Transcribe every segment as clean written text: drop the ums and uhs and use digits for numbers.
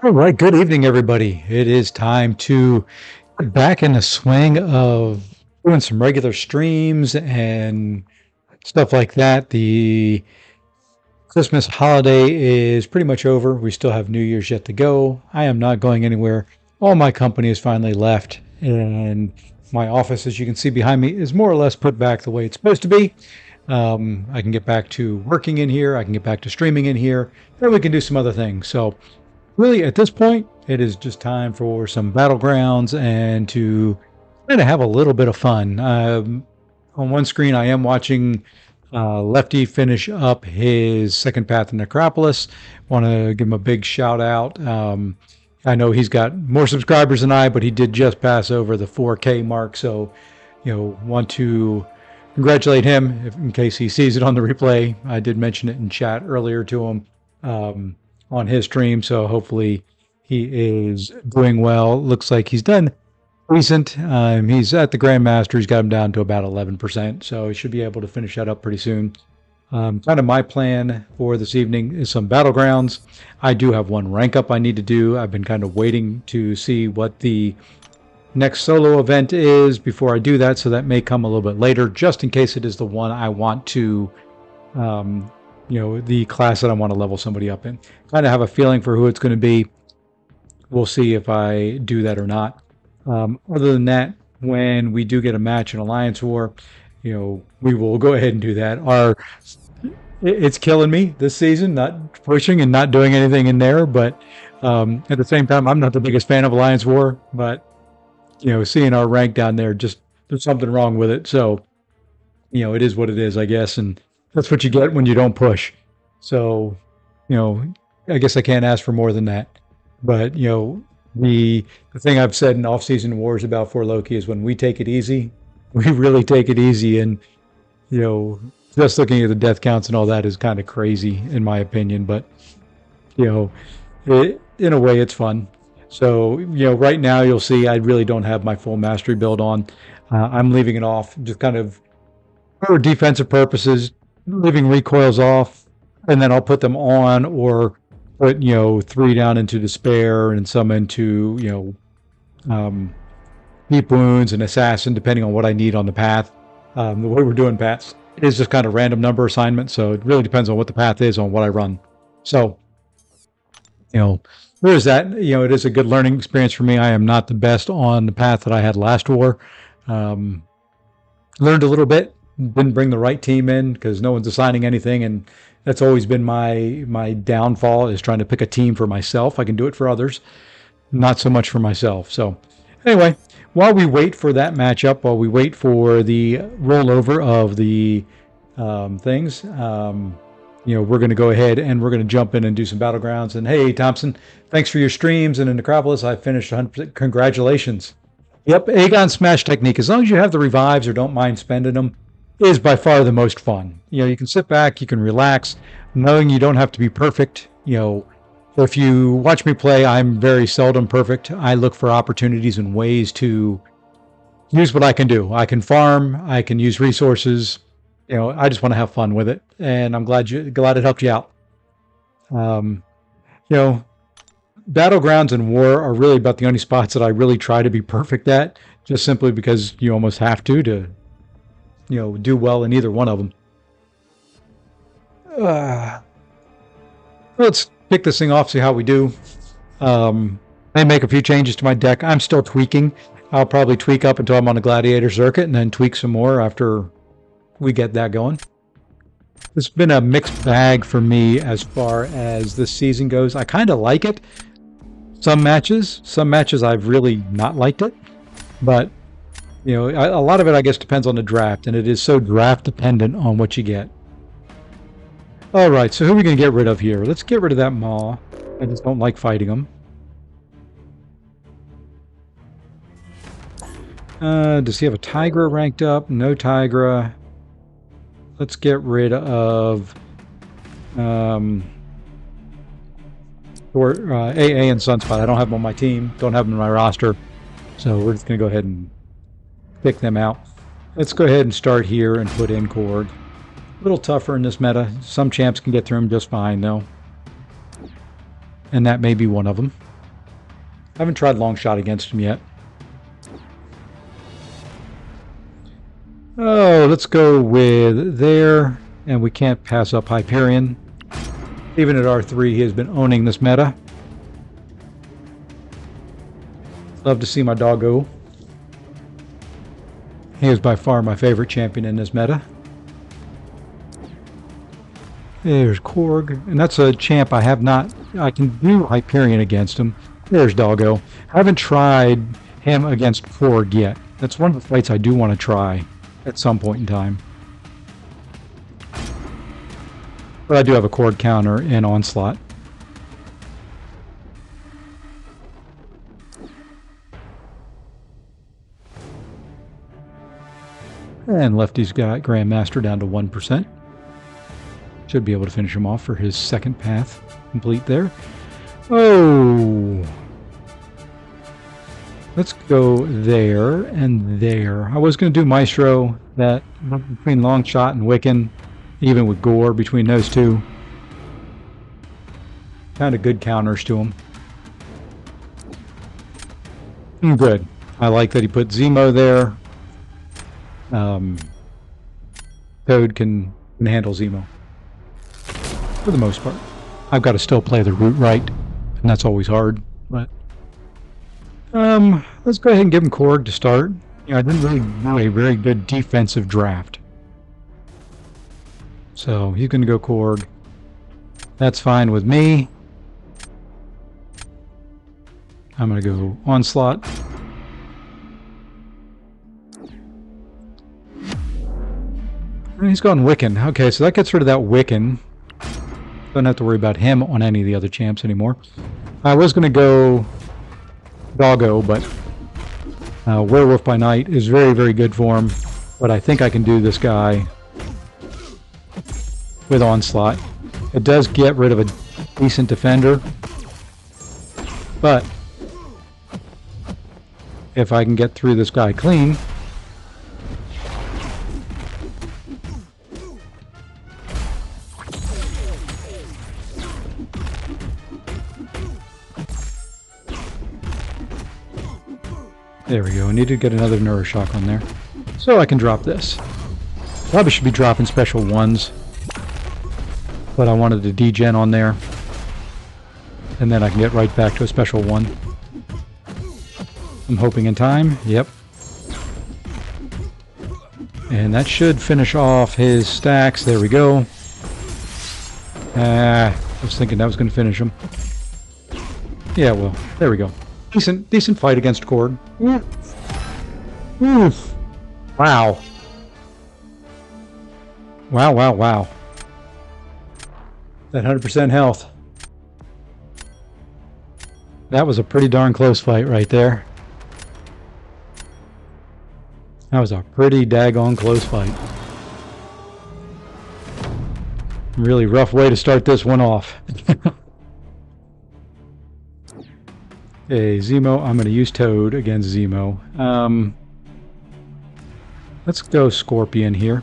All right, good evening, everybody. It is time to get back in the swing of doing some regular streams and stuff like that. The Christmas holiday is pretty much over. We still have New Year's yet to go. I am not going anywhere. All my company has finally left, and my office, as you can see behind me, is more or less put back the way it's supposed to be. I can get back to working in here. I can get back to streaming in here. Then we can do some other things. So really, at this point, it is just time for some Battlegrounds and to kind of have a little bit of fun. On one screen, I am watching Lefty finish up his second path in Necropolis. Want to give him a big shout out. I know he's got more subscribers than I, but he did just pass over the 4K mark. So, want to congratulate him in case he sees it on the replay. I did mention it in chat earlier to him. On his stream, so hopefully he is doing well. Looks like he's done recent. He's at the Grandmaster. He's got him down to about 11%, so he should be able to finish that up pretty soon. Kind of my plan for this evening is some Battlegrounds. I do have one rank up I need to do. I've been kind of waiting to see what the next solo event is before I do that, so that may come a little bit later, just in case it is the one I want to the class that I want to level somebody up in. Kind of have a feeling for who it's going to be. We'll see if I do that or not. Other than that, when we do get a match in Alliance War, we will go ahead and do that. It's killing me this season, not pushing and not doing anything in there, but at the same time, I'm not the biggest fan of Alliance War, but seeing our rank down there, just there's something wrong with it. So, it is what it is, I guess, and that's what you get when you don't push. So, I guess I can't ask for more than that. But, the thing I've said in off-season wars about For Loki is when we take it easy, we really take it easy. And, just looking at the death counts and all that is kind of crazy in my opinion. But, in a way, it's fun. So, right now you'll see I really don't have my full mastery build on. I'm leaving it off just kind of for defensive purposes, leaving recoils off, and then I'll put them on or put 3 down into despair and some into deep wounds and assassin, depending on what I need on the path. The way we're doing paths is just kind of random number assignment, so it really depends on what the path is on what I run. So there is that. It is a good learning experience for me. I am not the best on the path that I had last war. Learned a little bit. Didn't bring the right team in because no one's assigning anything, and that's always been my downfall, is trying to pick a team for myself. I can do it for others, not so much for myself. So anyway, while we wait for that matchup, while we wait for the rollover of the things, we're going to go ahead and we're going to jump in and do some Battlegrounds. And hey, Thompson, thanks for your streams. And in Necropolis, I finished 100%. Congratulations. Yep, Aegon Smash technique, as long as you have the revives or don't mind spending them, is by far the most fun. You can sit back, you can relax, knowing you don't have to be perfect. If you watch me play, I'm very seldom perfect. I look for opportunities and ways to use what I can do. I can farm, I can use resources. I just want to have fun with it, and I'm glad it helped you out. Battlegrounds and war are really about the only spots that I really try to be perfect at, just simply because you almost have to do well in either one of them. Let's kick this thing off, see how we do. I make a few changes to my deck. I'm still tweaking. I'll probably tweak up until I'm on the Gladiator circuit and then tweak some more after we get that going. It's been a mixed bag for me as far as this season goes. I kind of like it. Some matches I've really not liked it, but a lot of it, I guess, depends on the draft, and it is so draft dependent on what you get. All right, so who are we going to get rid of here? Let's get rid of that Maw. I just don't like fighting them. Does he have a Tigra ranked up? No Tigra. Let's get rid of AA and Sunspot. I don't have them on my team. Don't have them in my roster. So we're just going to go ahead and pick them out. Let's go ahead and start here and put in Korg. A little tougher in this meta. Some champs can get through them just fine, though. And that may be one of them. I haven't tried long shot against him yet. Oh, let's go with there, and we can't pass up Hyperion. Even at R3, he has been owning this meta. Love to see my doggo. He is by far my favorite champion in this meta. There's Korg, and that's a champ I have not... I can do Hyperion against him. There's Doggo. I haven't tried him against Korg yet. That's one of the fights I do want to try at some point in time. But I do have a Korg counter in Onslaught. And Lefty's got Grandmaster down to 1%. Should be able to finish him off for his second path complete there. Oh! Let's go there and there. I was going to do Maestro, that between Longshot and Wiccan, even with Gore between those two. Kind of good counters to him. Good. I like that he put Zemo there. Toad can handle Zemo. For the most part. I've got to still play the route right, and that's always hard. But let's go ahead and give him Korg to start. You know, I didn't really do a very good defensive draft. So he's going to go Korg. That's fine with me. I'm going to go Onslaught. And he's gone Wiccan. Okay, so that gets rid of that Wiccan. Don't have to worry about him on any of the other champs anymore. I was going to go Doggo, but Werewolf by Night is very, very good for him. But I think I can do this guy with Onslaught. It does get rid of a decent defender. But if I can get through this guy clean... There we go. I need to get another Neuroshock on there. So I can drop this. Probably should be dropping special ones. But I wanted a degen on there. And then I can get right back to a special one. I'm hoping in time. Yep. And that should finish off his stacks. There we go. I was thinking that was going to finish him. Yeah, well, there we go. Decent fight against Korg. Oof. Wow. Wow. That 100% health. That was a pretty darn close fight right there. That was a pretty daggone close fight. Really rough way to start this one off. Okay, Zemo. I'm going to use Toad against Zemo. Let's go Scorpion here.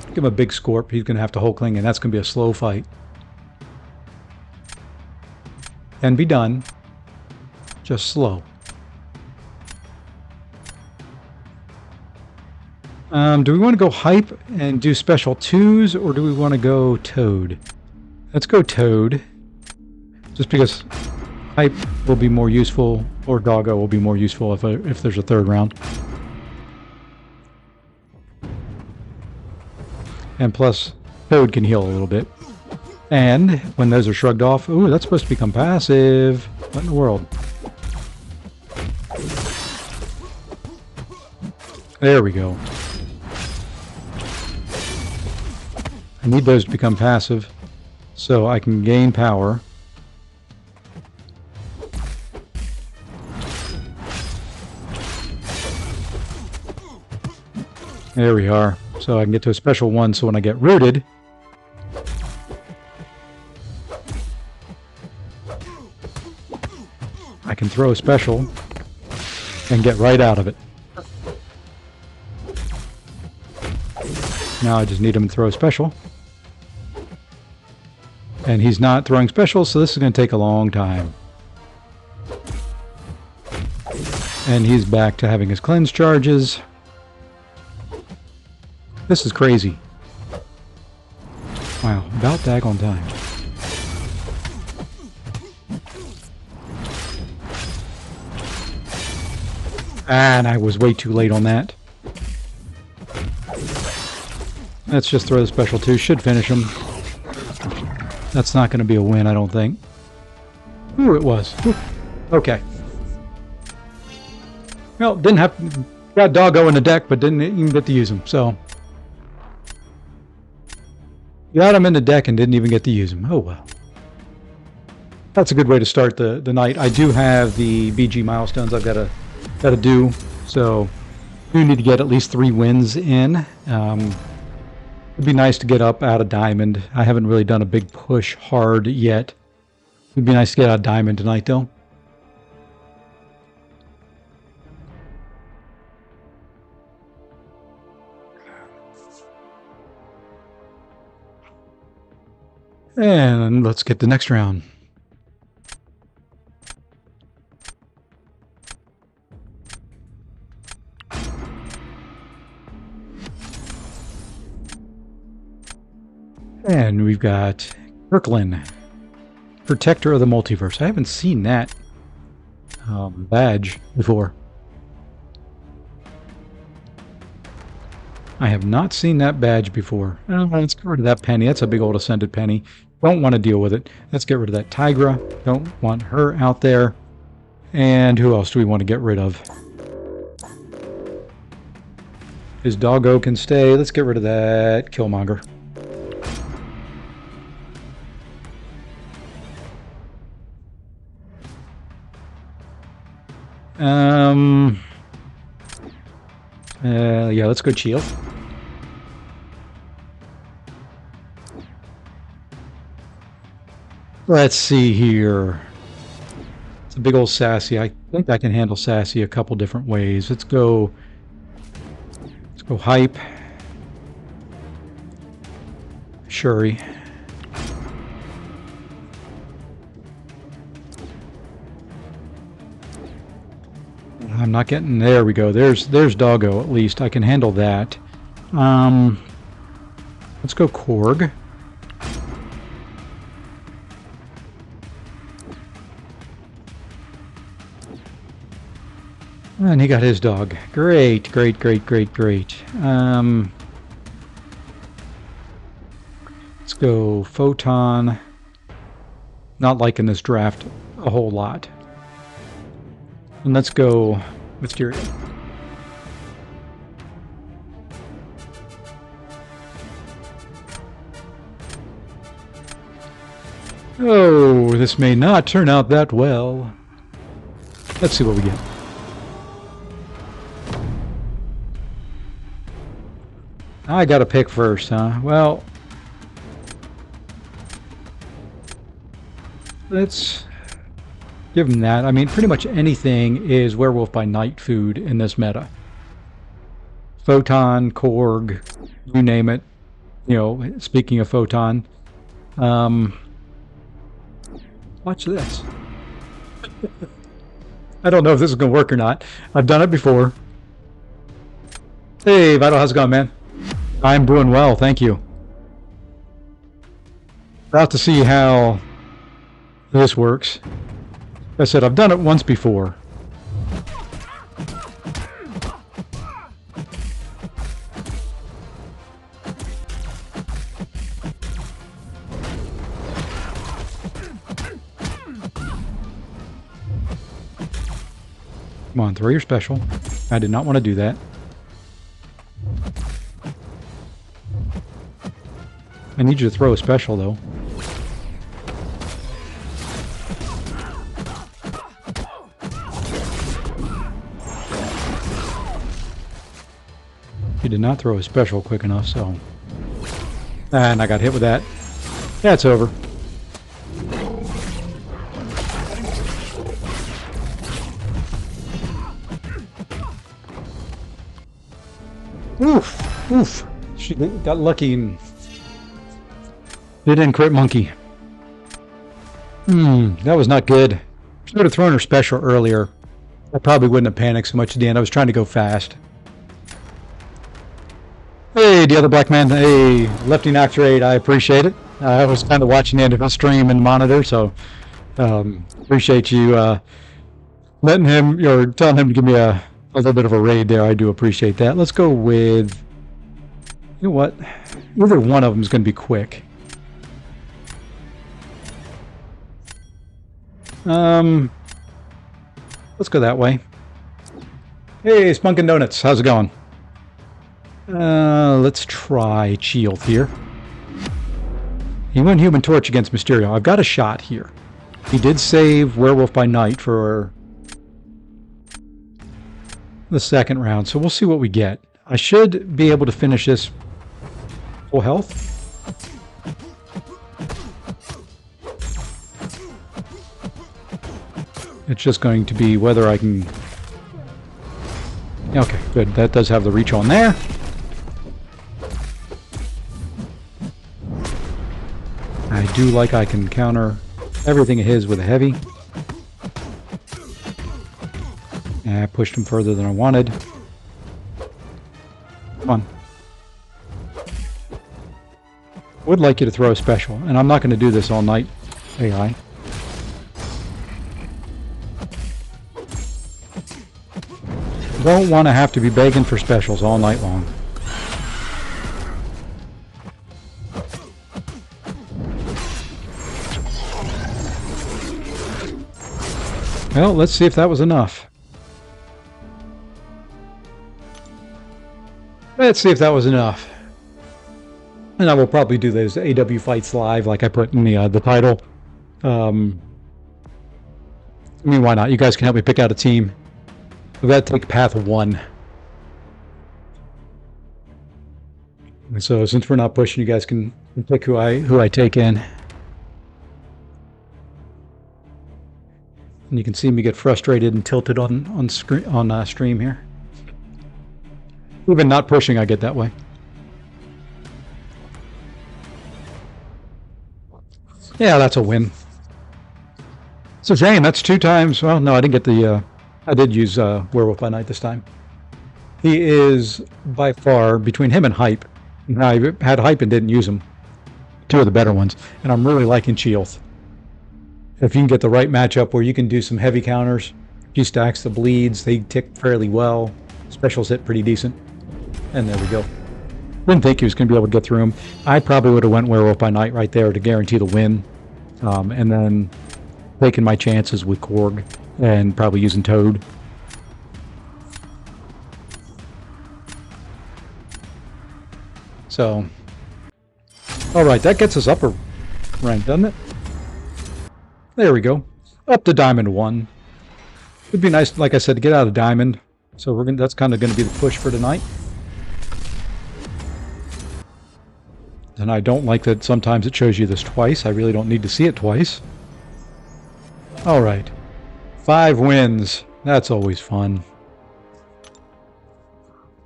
Give him a big Scorp. He's going to have to Hulkling, and that's going to be a slow fight. Can be done. Just slow. Do we want to go Hype and do special 2s, or do we want to go Toad? Let's go Toad. Just because Hype will be more useful, or Doggo will be more useful if there's a third round. And plus, Toad can heal a little bit. And when those are shrugged off, ooh, that's supposed to become passive. What in the world? There we go. I need those to become passive so I can gain power. There we are. So I can get to a special one, so when I get rooted, I can throw a special and get right out of it. Now I just need him to throw a special. And he's not throwing specials, so this is going to take a long time. And he's back to having his cleanse charges. This is crazy. Wow, about daggone time. And I was way too late on that. Let's just throw the special 2. Should finish him. That's not going to be a win, I don't think. Ooh, it was. Ooh. Okay. Well, didn't have... Got Doggo in the deck, but didn't even get to use him, so... Got him in the deck and didn't even get to use him. Oh, well. That's a good way to start the night. I do have the BG milestones I've got to do, so... do need to get at least 3 wins in. It'd be nice to get up out of Diamond. I haven't really done a big push hard yet. It'd be nice to get out of Diamond tonight, though. And let's get the next round. And we've got Kirkland, Protector of the Multiverse. I haven't seen that badge before. I have not seen that badge before. Oh, let's get rid of that penny. That's a big old Ascended penny. Don't want to deal with it. Let's get rid of that Tigra. Don't want her out there. And who else do we want to get rid of? His Doggo can stay. Let's get rid of that Killmonger. Yeah, let's go Shield. Let's see here. It's a big old Sassy. I think I can handle Sassy a couple different ways. Let's go Hype. Shuri. I'm not getting... There we go. There's Doggo, at least. I can handle that. Let's go Korg. And he got his dog. Great, great, great, great, great. Let's go Photon. Not liking this draft a whole lot. And let's go Mysterio. Oh, this may not turn out that well. Let's see what we get. I gotta pick first, huh? Well, let's give him that. I mean, pretty much anything is Werewolf by Night food in this meta. Photon, Korg, you name it. You know, speaking of Photon, watch this. I don't know if this is going to work or not. I've done it before. Hey, Vital, how's it going, man? I'm doing well, thank you. About to see how this works. Like I said, I've done it once before. Come on, throw your special. I did not want to do that. I need you to throw a special, though. You did not throw a special quick enough, so... And I got hit with that. Yeah, it's over. Oof! Oof! She got lucky and... didn't crit monkey. That was not good. Should have thrown her special earlier. I probably wouldn't have panicked so much at the end. I was trying to go fast. Hey, the other black man. Hey, Lefty Knox Raid. I appreciate it. I was kind of watching the end of his stream and monitor, so appreciate you letting him or telling him to give me a little bit of a raid there. I do appreciate that. Let's go with, you know what? Either one of them is going to be quick. Let's go that way. Hey, Spunk and Donuts. How's it going? Let's try Shield here. He went Human Torch against Mysterio. I've got a shot here. He did save Werewolf by Night for the second round, so we'll see what we get. I should be able to finish this full health. It's just going to be whether I can... Okay, good. That does have the reach on there. I do like I can counter everything of his with a heavy. I pushed him further than I wanted. Come on. Would like you to throw a special, and I'm not going to do this all night, AI. Don't want to have to be begging for specials all night long. Well, let's see if that was enough. Let's see if that was enough. And I will probably do those AW fights live like I put in the title. I mean, why not? You guys can help me pick out a team. We've got to take path 1. So since we're not pushing, you guys can pick who I take in. And you can see me get frustrated and tilted on stream here. Even not pushing, I get that way. Yeah, that's a win. It's a shame. That's 2 times. Well, no, I didn't get the... I did use Werewolf by Night this time. He is, by far, between him and Hype. I had Hype and didn't use him. 2 of the better ones. And I'm really liking Shield. If you can get the right matchup where you can do some heavy counters, he stacks the bleeds, they tick fairly well. Specials hit pretty decent. And there we go. Didn't think he was going to be able to get through him. I probably would have went Werewolf by Night right there to guarantee the win. And then taking my chances with Korg and probably using Toad. So, alright, that gets us up a rank, doesn't it? There we go. Up to Diamond 1. It'd be nice, like I said, to get out of Diamond. So that's kind of going to be the push for tonight. And I don't like that sometimes it shows you this twice. I really don't need to see it twice. Alright. 5 wins. That's always fun.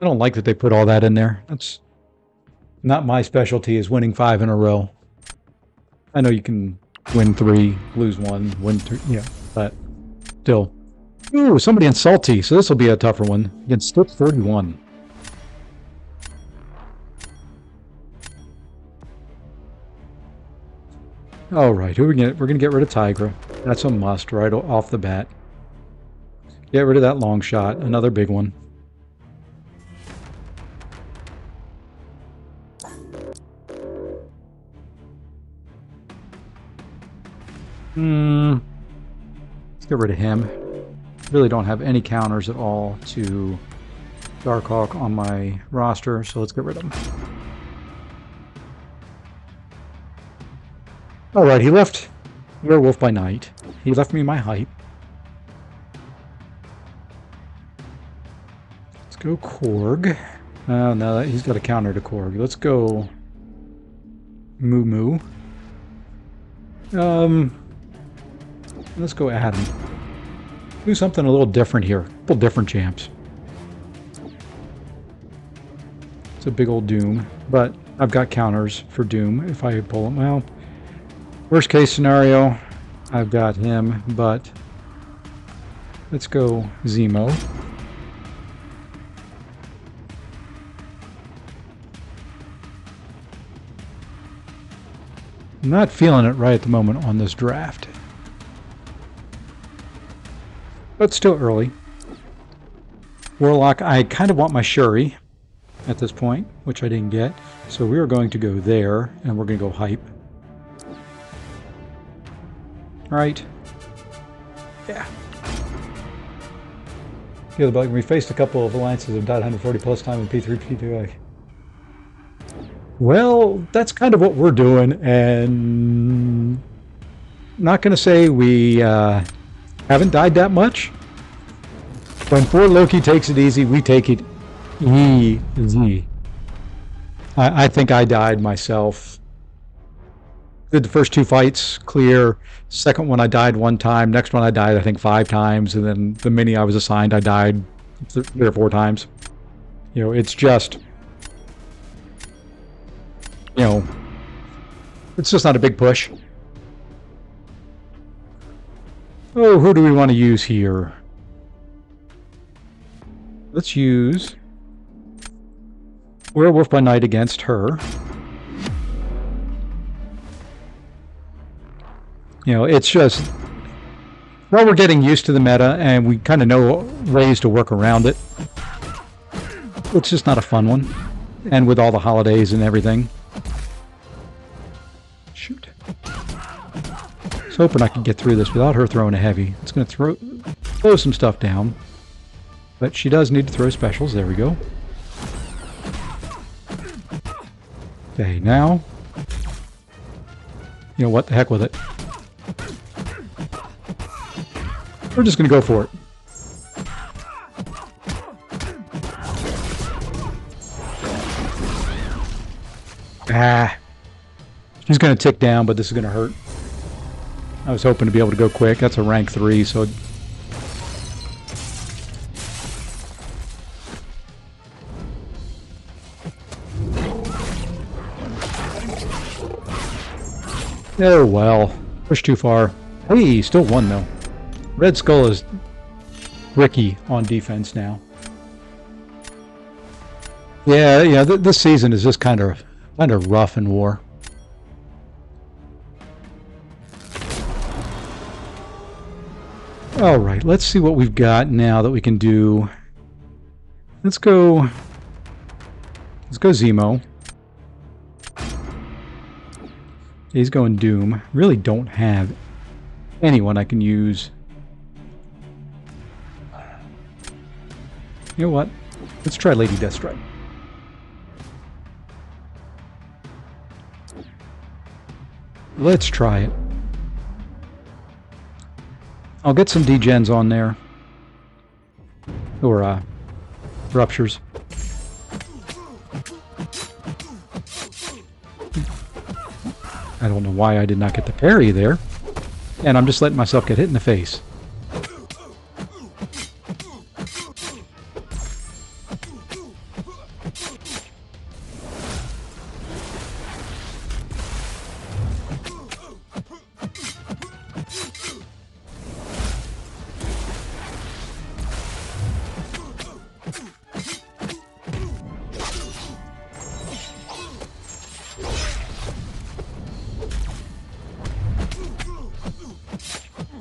I don't like that they put all that in there. That's not my specialty, is winning 5 in a row. I know you can win 3, lose 1, win 3, yeah, but still. Ooh, somebody in Salty, so this will be a tougher one. Against Stip 31. Alright, who are we gonna get? We're going to get rid of Tigra. That's a must right off the bat. Get rid of that long shot, another big one. Let's get rid of him. Really don't have any counters at all to Darkhawk on my roster, so let's get rid of him. Alright, he left Werewolf by Night. He left me my Hype. Let's go Korg. No, he's got a counter to Korg. Let's go Moo Moo. Let's go Adam. Do something a little different here. A couple different champs. It's a big old Doom, but I've got counters for Doom if I pull him. Well, worst case scenario, I've got him, but Let's go Zemo. Not feeling it right at the moment on this draft. But still early. Warlock, I kind of want my Shuri at this point, which I didn't get. So we are going to go there, and we're going to go hype. Right. Yeah. The other bug, we faced a couple of alliances that died 140 plus time in P3, P2. Well, that's kind of what we're doing, and not going to say we haven't died that much. When poor Loki takes it easy, we take it easy. I think I died myself. Did the first 2 fights clear. Second one I died 1 time. Next one I died I think 5 times, and then the mini I was assigned I died 3 or 4 times. You know, it's just, you know, it's just not a big push. Oh, who do we want to use here? Let's use Werewolf by Night against her. You know, it's just, well, we're getting used to the meta, and we kind of know ways to work around it. It's just not a fun one. And with all the holidays and everything. Shoot. I was hoping I could get through this without her throwing a heavy. It's going to throw some stuff down. But she does need to throw specials. There we go. Okay, now, you know what, the heck with it. We're just going to go for it. Ah. She's going to tick down, but this is going to hurt. I was hoping to be able to go quick. That's a rank 3, so... Oh, well. Pushed too far. Hey, still won, though. Red Skull is Ricky on defense now. Yeah, this season is just kind of rough in war. All right, let's see what we've got now that we can do. Let's go Zemo. He's going Doom. Really don't have anyone I can use. You know what? Let's try Lady Deathstrike. Let's try it. I'll get some degens on there. Or, ruptures. I don't know why I did not get the parry there. And I'm just letting myself get hit in the face.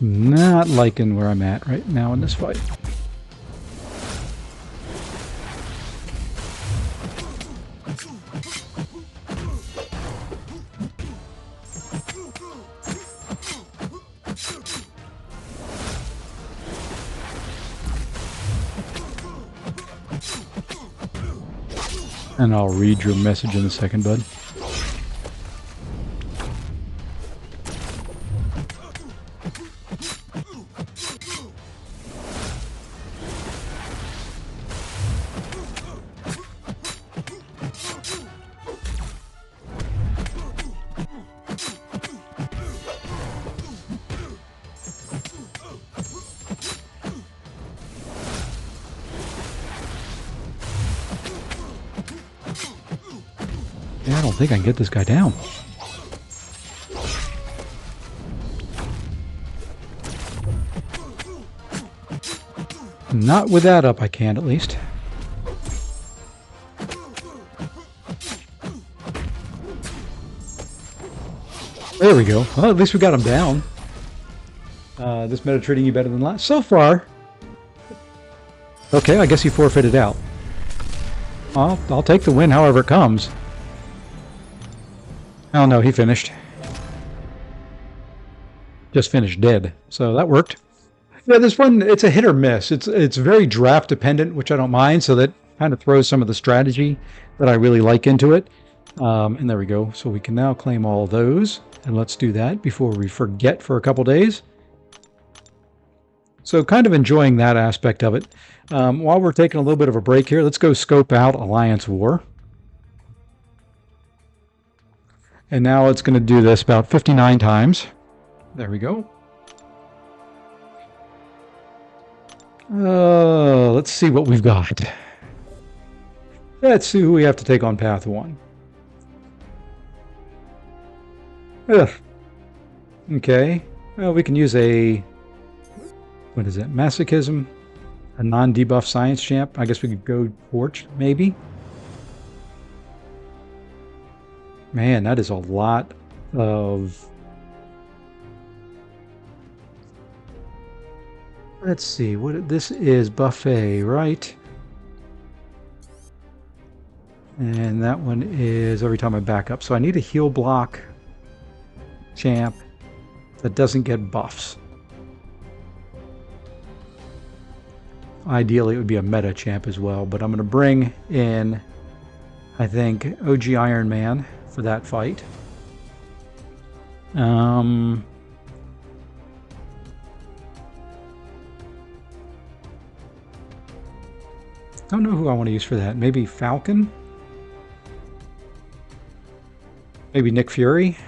Not liking where I'm at right now in this fight. And I'll read your message in a second, bud. Yeah, I don't think I can get this guy down. Not with that up, I can't at least. There we go. Well, at least we got him down. This meta treating you better than last. So far. Okay, I guess he forfeited out. I'll take the win however it comes. Oh no, he finished. Just finished dead. So that worked. Yeah, this one, it's a hit or miss. It's very draft dependent, which I don't mind, so that kind of throws some of the strategy that I really like into it. And there we go. So we can now claim all those. And let's do that before we forget for a couple days. So kind of enjoying that aspect of it. While we're taking a little bit of a break here, let's go scope out Alliance War. And now it's going to do this about 59 times. There we go. Let's see what we've got. Let's see who we have to take on path 1. Ugh. Okay. Well, we can use a... What is it? Masochism? A non-debuff science champ? I guess we could go Torch, maybe? Man, that is a lot of... Let's see, what this is buffet, right? And that one is every time I back up. So I need a heal block champ that doesn't get buffs. Ideally, it would be a meta champ as well, but I'm going to bring in, I think, OG Iron Man for that fight. Don't know who I want to use for that. Maybe Falcon? Maybe Nick Fury?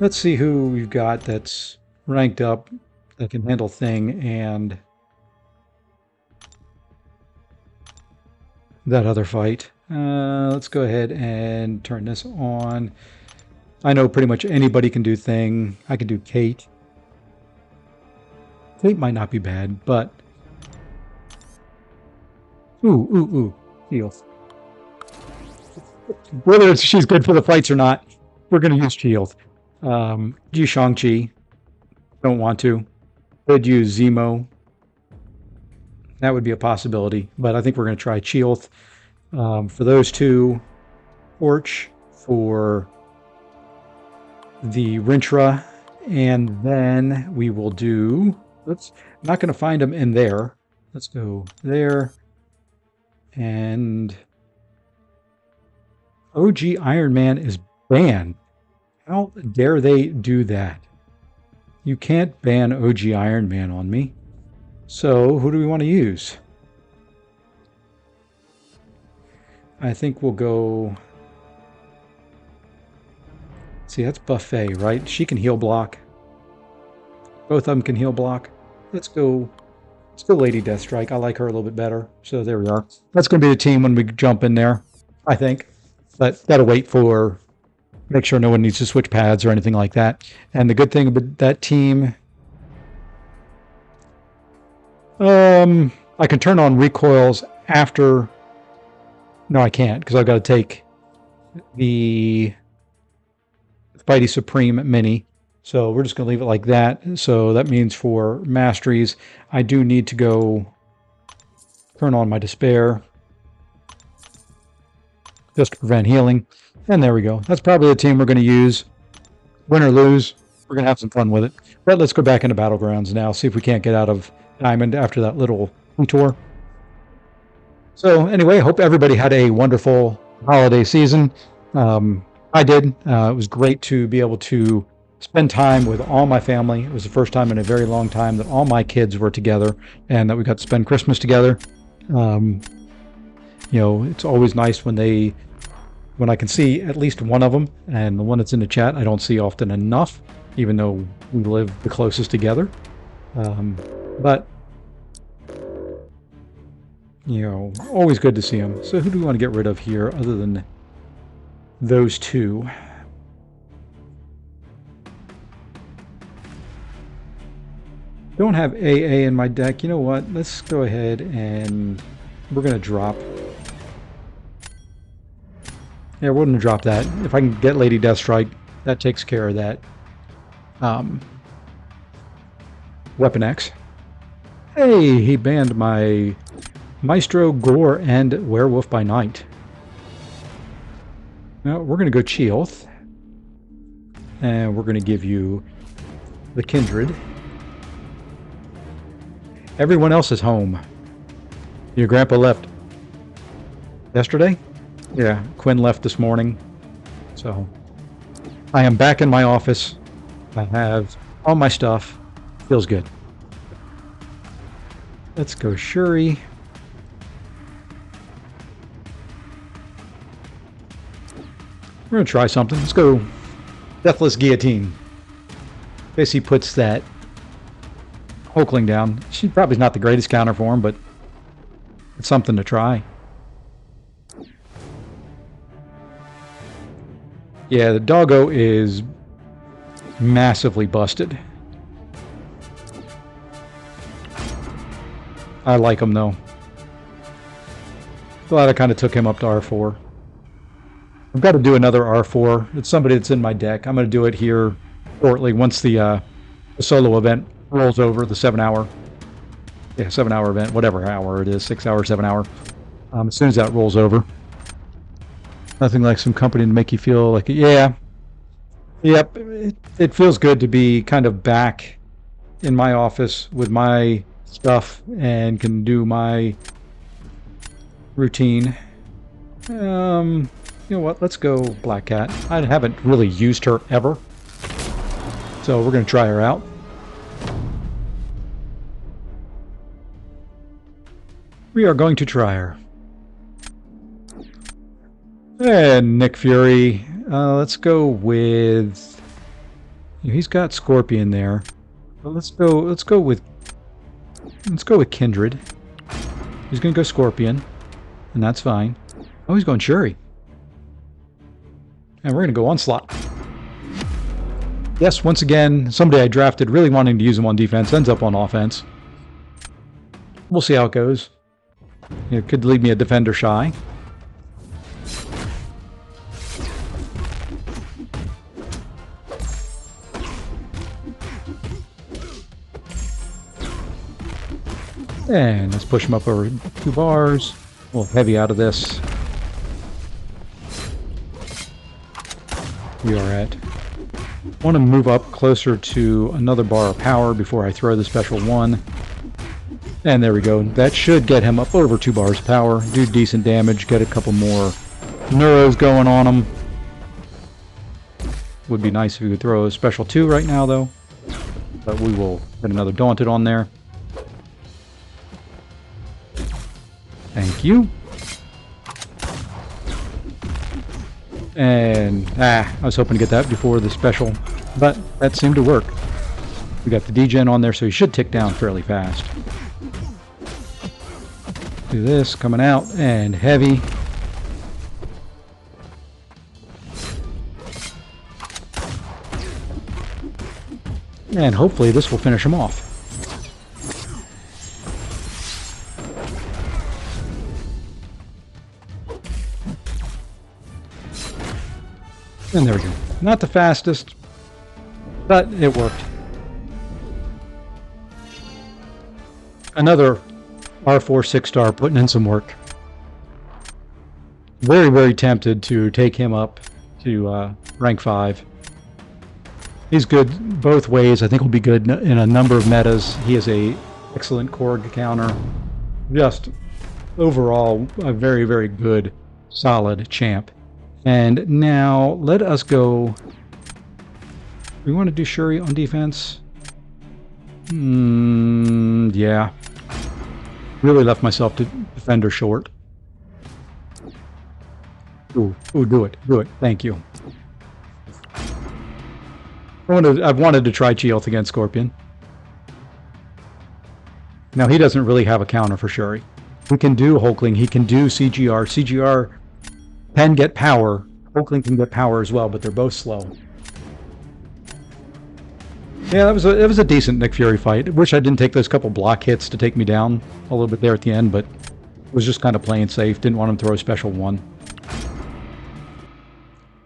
Let's see who we've got that's ranked up that can handle Thing and that other fight. Let's go ahead and turn this on. I know pretty much anybody can do Thing. I can do Kate. Kate might not be bad, but... Ooh. Heal. Whether she's good for the fights or not, we're going to use Shield. Use Shang-Chi. Don't want to. Could use Zemo. That would be a possibility, but I think we're going to try Shield. For those two, Torch for the Rintra, and then we will do... Oops, I'm not going to find them in there. Let's go there. And OG Iron Man is banned. How dare they do that? You can't ban OG Iron Man on me. So who do we want to use? I think we'll go... See, that's Buffet, right? She can heal block. Both of them can heal block. Let's go Lady Deathstrike. I like her a little bit better. So there we are. That's going to be the team when we jump in there, I think. But gotta wait for... Make sure no one needs to switch pads or anything like that. And the good thing about that team... I can turn on recoils after... No, I can't, because I've got to take the Spidey Supreme Mini. So we're just going to leave it like that. So that means for masteries, I do need to go turn on my Despair just to prevent healing. And there we go. That's probably the team we're going to use. Win or lose, we're going to have some fun with it. But let's go back into Battlegrounds now, see if we can't get out of Diamond after that little tour. So anyway, hope everybody had a wonderful holiday season. I did. It was great to be able to spend time with all my family. It was the first time in a very long time that all my kids were together and that we got to spend Christmas together. You know, it's always nice when I can see at least one of them, and the one that's in the chat I don't see often enough, even though we live the closest together. But you know, always good to see them. So who do we want to get rid of here other than those two? don't have AA in my deck. You know what? Let's go ahead and we're going to drop. Yeah, we're going to drop that. If I can get Lady Deathstrike, that takes care of that. Weapon X. Hey, he banned my Maestro, Gore, and Werewolf by Night. Now we're going to go Chioth. And we're going to give you the Kindred. Everyone else is home. Your grandpa left yesterday? Yeah, Quinn left this morning. So I am back in my office. I have all my stuff. Feels good. Let's go Shuri. We're going to try something. Let's go Deathless Guillotine. Basically puts that Hulkling down. She probably is not the greatest counter for him, but it's something to try. Yeah, the doggo is massively busted. I like him though. Glad I kind of took him up to R4. I've got to do another R4. It's somebody that's in my deck. I'm going to do it here shortly once the solo event rolls over, the 7-hour. Yeah, 7-hour event, whatever hour it is, 6 hour, 7 hour. As soon as that rolls over. Nothing like some company to make you feel like, yeah. Yep, it feels good to be kind of back in my office with my stuff and can do my routine. You know what? Let's go Black Cat. I haven't really used her ever. So we're going to try her out. We are going to try her. And Nick Fury. Let's go with... He's got Scorpion there. But let's go with Kindred. He's going to go Scorpion. And that's fine. Oh, he's going Shuri. And we're going to go Onslaught. Yes, once again, somebody I drafted really wanting to use him on defense ends up on offense. We'll see how it goes. It could leave me a defender shy. And let's push him up over 2 bars. A little heavy out of this. We are at... I want to move up closer to another bar of power before I throw the special 1. And there we go. That should get him up over 2 bars of power. Do decent damage. Get a couple more neuros going on him. Would be nice if we could throw a special 2 right now, though. But we will get another Daunted on there. Thank you. And, I was hoping to get that before the special, but that seemed to work. We got the degen on there, so he should tick down fairly fast. Do this, coming out, and heavy. And hopefully this will finish him off. And there we go. Not the fastest, but it worked. Another R4 6-star putting in some work. Very, very tempted to take him up to rank 5. He's good both ways. I think he'll be good in a number of metas. He is a excellent Korg counter. Just overall a very, very good, solid champ. And now let us go. We want to do Shuri on defense. Yeah. Really left myself to defender short. Ooh, do it. Thank you. I've wanted to try Chioth against Scorpion. Now he doesn't really have a counter for Shuri. He can do Hulkling. He can do CGR. CGR can get power. Hulkling can get power as well, but they're both slow. Yeah, that was a decent Nick Fury fight. Wish I didn't take those couple block hits to take me down a little bit there at the end, but was just kind of playing safe. Didn't want him to throw a special one.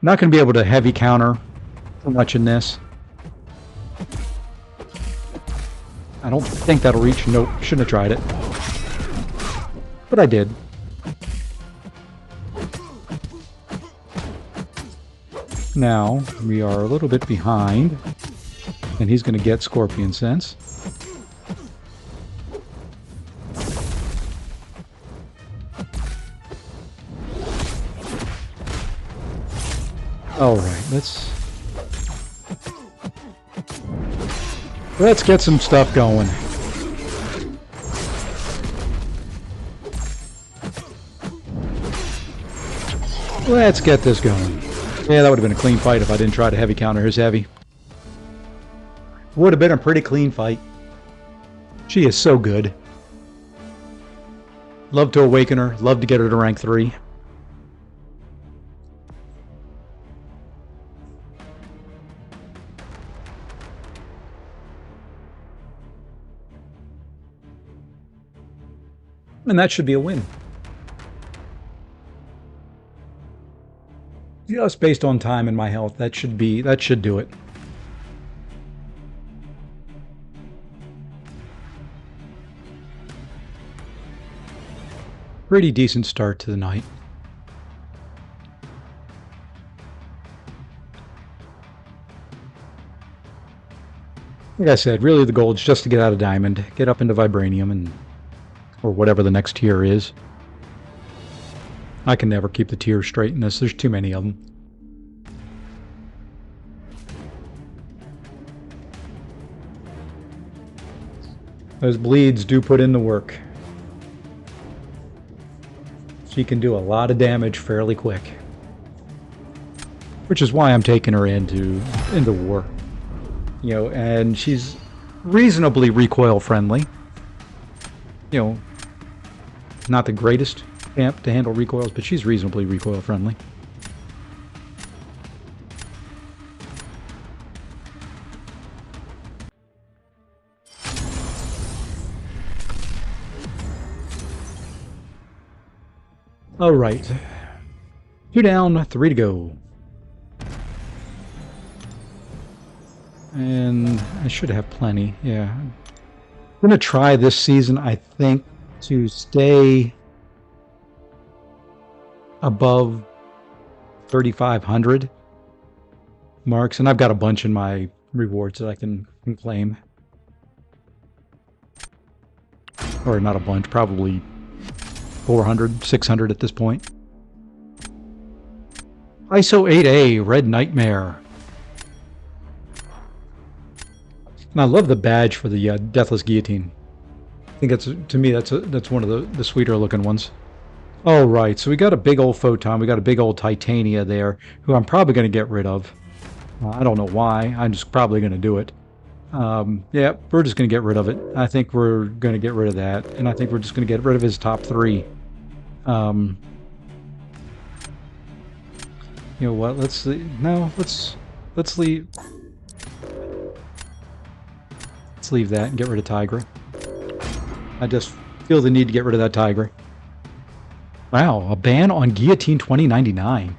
Not going to be able to heavy counter too much in this. I don't think that'll reach. Nope, shouldn't have tried it. But I did. Now, we are a little bit behind. And he's going to get Scorpion Sense. Alright, let's get some stuff going. Let's get this going. Yeah, that would have been a clean fight if I didn't try to heavy counter his heavy. Would have been a pretty clean fight. She is so good. Love to awaken her. Love to get her to rank 3. And that should be a win. Just based on time and my health, that should do it. Pretty decent start to the night. Like I said, really the goal is just to get out of Diamond, get up into Vibranium, and or whatever the next tier is. I can never keep the tiers straight in this. There's too many of them. Those bleeds do put in the work. She can do a lot of damage fairly quick. Which is why I'm taking her into war. You know, and she's reasonably recoil friendly. You know, not the greatest champ to handle recoils, but she's reasonably recoil friendly. All right. 2 down, 3 to go. And I should have plenty, yeah. I'm going to try this season, I think, to stay above 3,500 marks. And I've got a bunch in my rewards that I can claim. Or not a bunch, probably 400, 600 at this point. ISO 8A, Red Nightmare. And I love the badge for the Deathless Guillotine. I think that's, to me, that's one of the sweeter looking ones. All right, so we got a big old Photon. We got a big old Titania there, who I'm probably going to get rid of. I don't know why. I'm just probably going to do it. Yeah, we're just going to get rid of it. I think we're going to get rid of that. And I think we're just going to get rid of his top 3. You know what? Let's see. No, let's leave. Let's leave that and get rid of Tigra. I just feel the need to get rid of that Tigra. Wow, a ban on Guillotine 2099.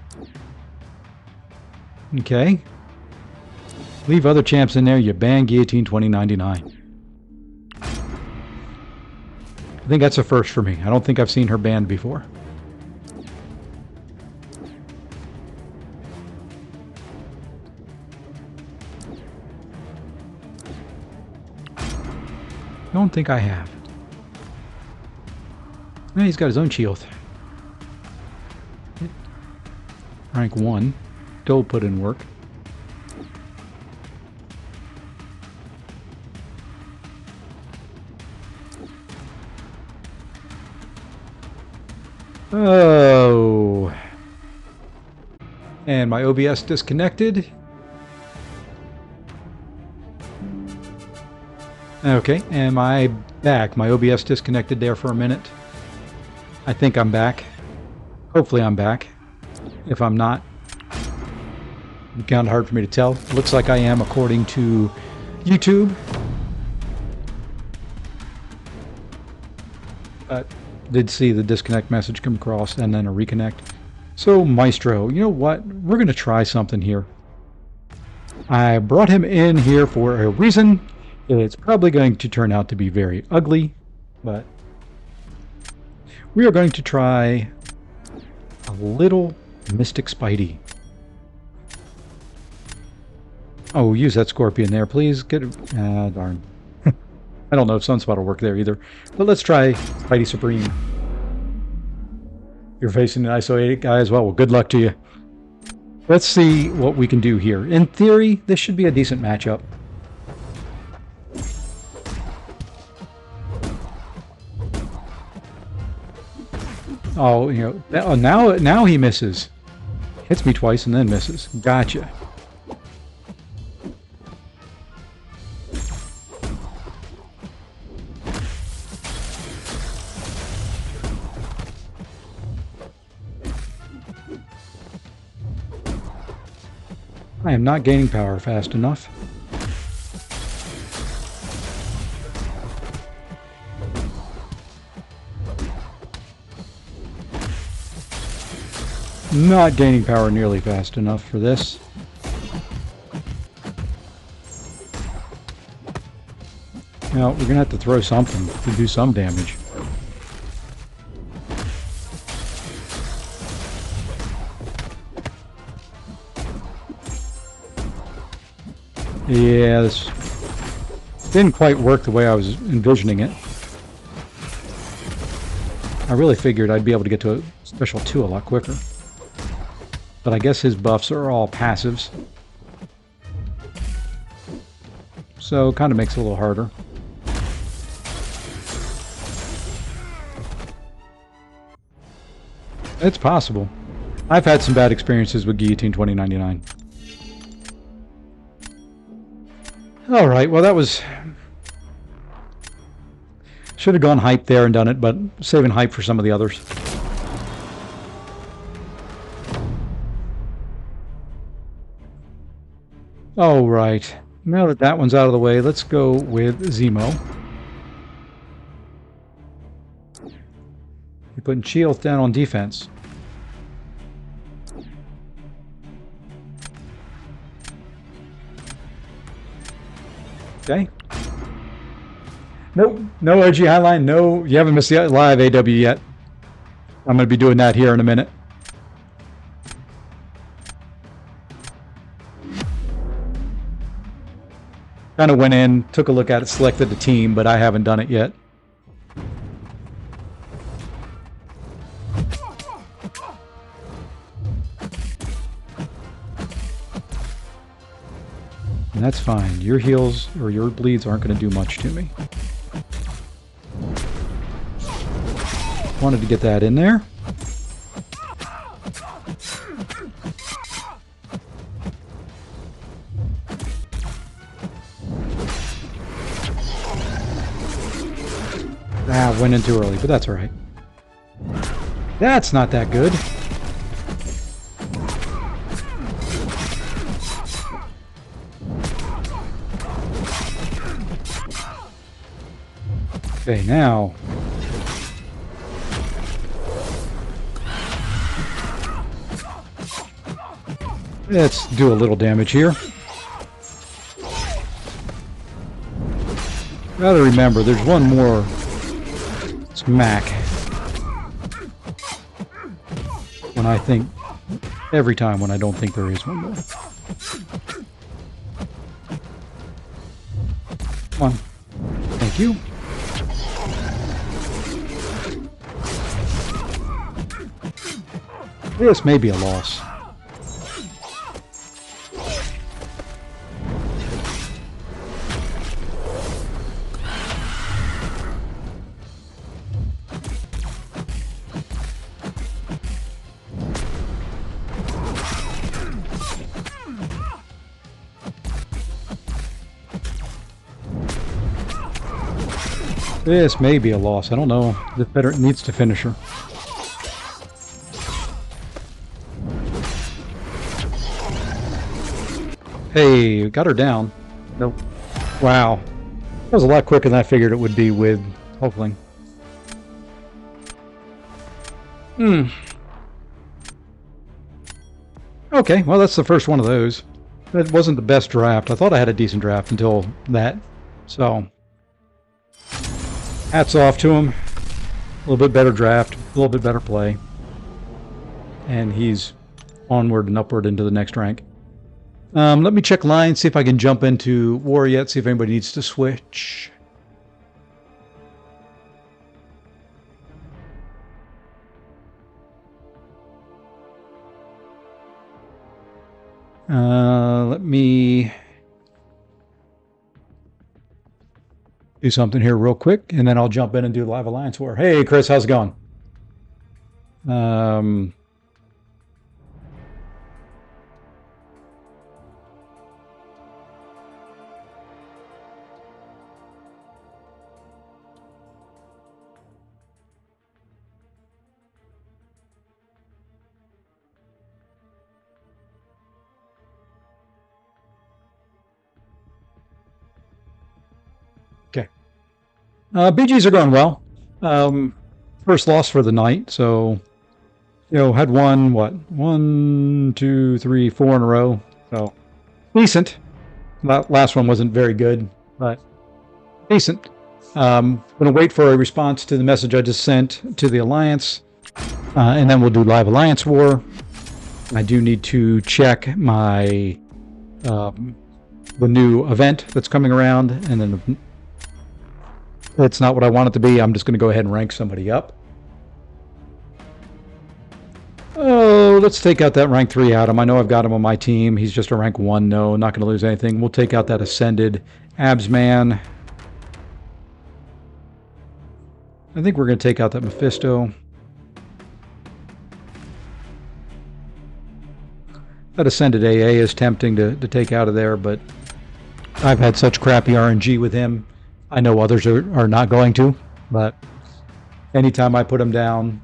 Okay. Leave other champs in there, you ban Guillotine 2099. I think that's a first for me. I don't think I've seen her banned before. I don't think I have. Yeah, he's got his own shield. Rank 1. Still put in work. Oh. And my OBS disconnected. Okay, am I back? My OBS disconnected there for a minute. I think I'm back. Hopefully I'm back. If I'm not, it's kind of hard for me to tell. Looks like I am according to YouTube. Did see the disconnect message come across and then a reconnect. So Maestro, you know what? We're going to try something here. I brought him in here for a reason. It's probably going to turn out to be very ugly, but we are going to try a little Mystic Spidey. Oh, use that Scorpion there, please. Get it. Ah, darn. I don't know if Sunspot will work there either. But let's try Spidey Supreme. You're facing an ISO 8 guy as well. Well, good luck to you. Let's see what we can do here. In theory, this should be a decent matchup. Oh, you know, now he misses. Hits me twice and then misses. Gotcha. I am not gaining power fast enough. Not gaining power nearly fast enough for this. Now, we're going to have to throw something to do some damage. Yeah, this didn't quite work the way I was envisioning it. I really figured I'd be able to get to a special 2 a lot quicker. But I guess his buffs are all passives. So, kind of makes it a little harder. It's possible. I've had some bad experiences with Guillotine 2099. Alright, well that was... Should have gone hype there and done it, but saving hype for some of the others. Alright, now that that one's out of the way, let's go with Zemo. You're putting shields down on defense. Okay. Nope, no OG Highline, no, you haven't missed the live AW yet. I'm going to be doing that here in a minute. Kind of went in, took a look at it, selected the team, but I haven't done it yet. And that's fine. Your heals or your bleeds aren't going to do much to me. Wanted to get that in there. Ah, went in too early, but that's alright. That's not that good. Okay, now... let's do a little damage here. Gotta remember, there's one more smack. When I think... every time when I don't think there is one more. Come on. Thank you. This may be a loss. This may be a loss. I don't know. The better needs to finish her. Hey, got her down. Nope. Wow. That was a lot quicker than I figured it would be with Hulkling. Hmm. Okay, well, that's the first one of those. That wasn't the best draft. I thought I had a decent draft until that. So, hats off to him. A little bit better draft, a little bit better play. And he's onward and upward into the next rank. Let me check lines, see if I can jump into war yet, see if anybody needs to switch. Let me do something here real quick, and then I'll jump in and do live alliance war. Hey, Chris, how's it going? Okay. BGs are going well. First loss for the night, so had won what 1, 2, 3, 4 in a row. So decent. That last one wasn't very good, but decent. Going to wait for a response to the message I just sent to the Alliance, and then we'll do live Alliance War. I do need to check my the new event that's coming around, and then if it's not what I want it to be, I'm just going to go ahead and rank somebody up. Oh, let's take out that rank 3 Adam. I know I've got him on my team. He's just a rank 1. No, not going to lose anything. We'll take out that Ascended Abs Man. I think we're going to take out that Mephisto. That Ascended AA is tempting to take out of there, but I've had such crappy RNG with him. I know others are not going to, but anytime I put him down,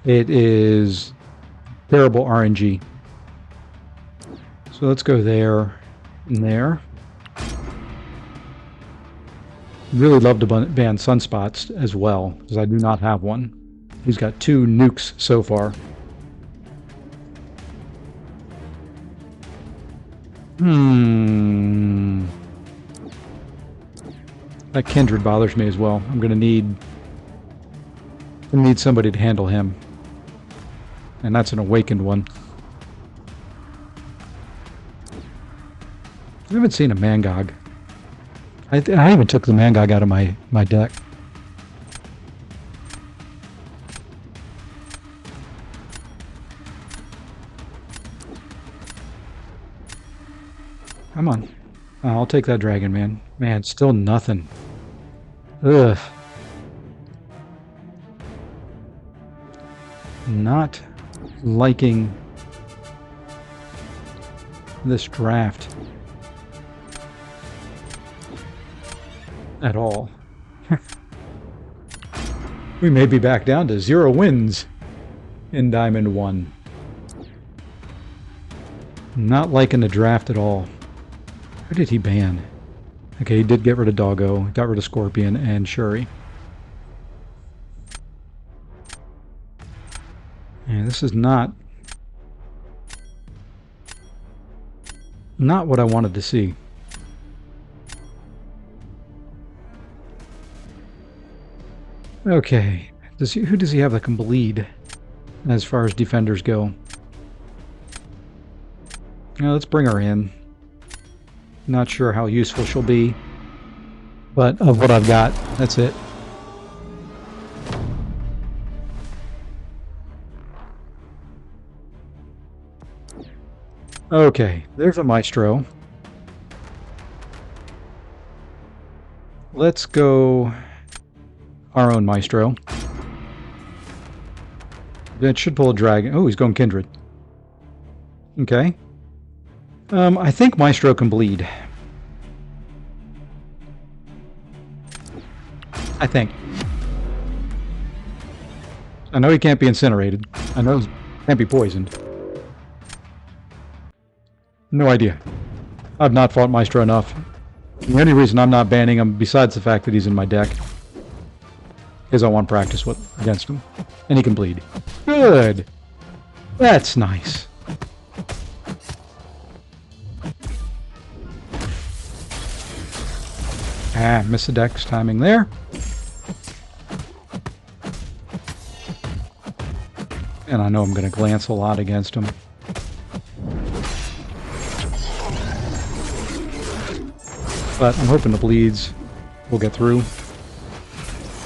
it is terrible RNG. So let's go there and there. Really love to ban Sunspots as well, because I do not have one. He's got 2 nukes so far. That Kindred bothers me as well. I'm gonna need somebody to handle him. And that's an awakened one. I haven't seen a Mangog. I even took the Mangog out of my deck. Come on. I'll take that dragon, man. Man, still nothing. Ugh. Not liking this draft at all. We may be back down to 0 wins in Diamond 1. Not liking the draft at all. Who did he ban? Okay, he did get rid of Doggo, got rid of Scorpion and Shuri. And this is not what I wanted to see. Okay, who does he have that can bleed as far as defenders go? Now let's bring her in. Not sure how useful she'll be, but of what I've got, that's it. Okay, there's a Maestro. Let's go our own Maestro. That should pull a dragon. Oh, he's going Kindred. Okay. I think Maestro can bleed. I think. I know he can't be incinerated. I know he can't be poisoned. No idea. I've not fought Maestro enough. The only reason I'm not banning him, besides the fact that he's in my deck, is I want practice against him. And he can bleed. Good! That's nice. Ah, missed the deck's timing there. And I know I'm going to glance a lot against him. But I'm hoping the bleeds will get through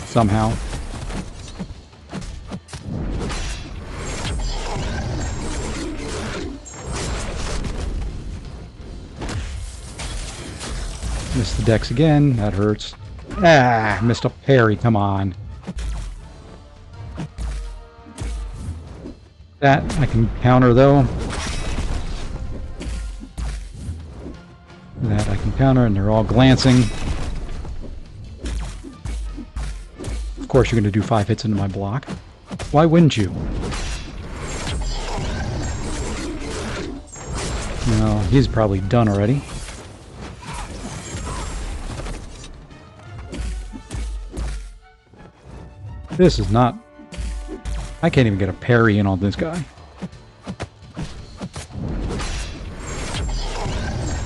somehow. Missed the decks again. That hurts. Ah, missed a parry. Come on. That I can counter though. That I can counter, and they're all glancing. Of course, you're going to do 5 hits into my block. Why wouldn't you? No, he's probably done already. This is not... I can't even get a parry in on this guy.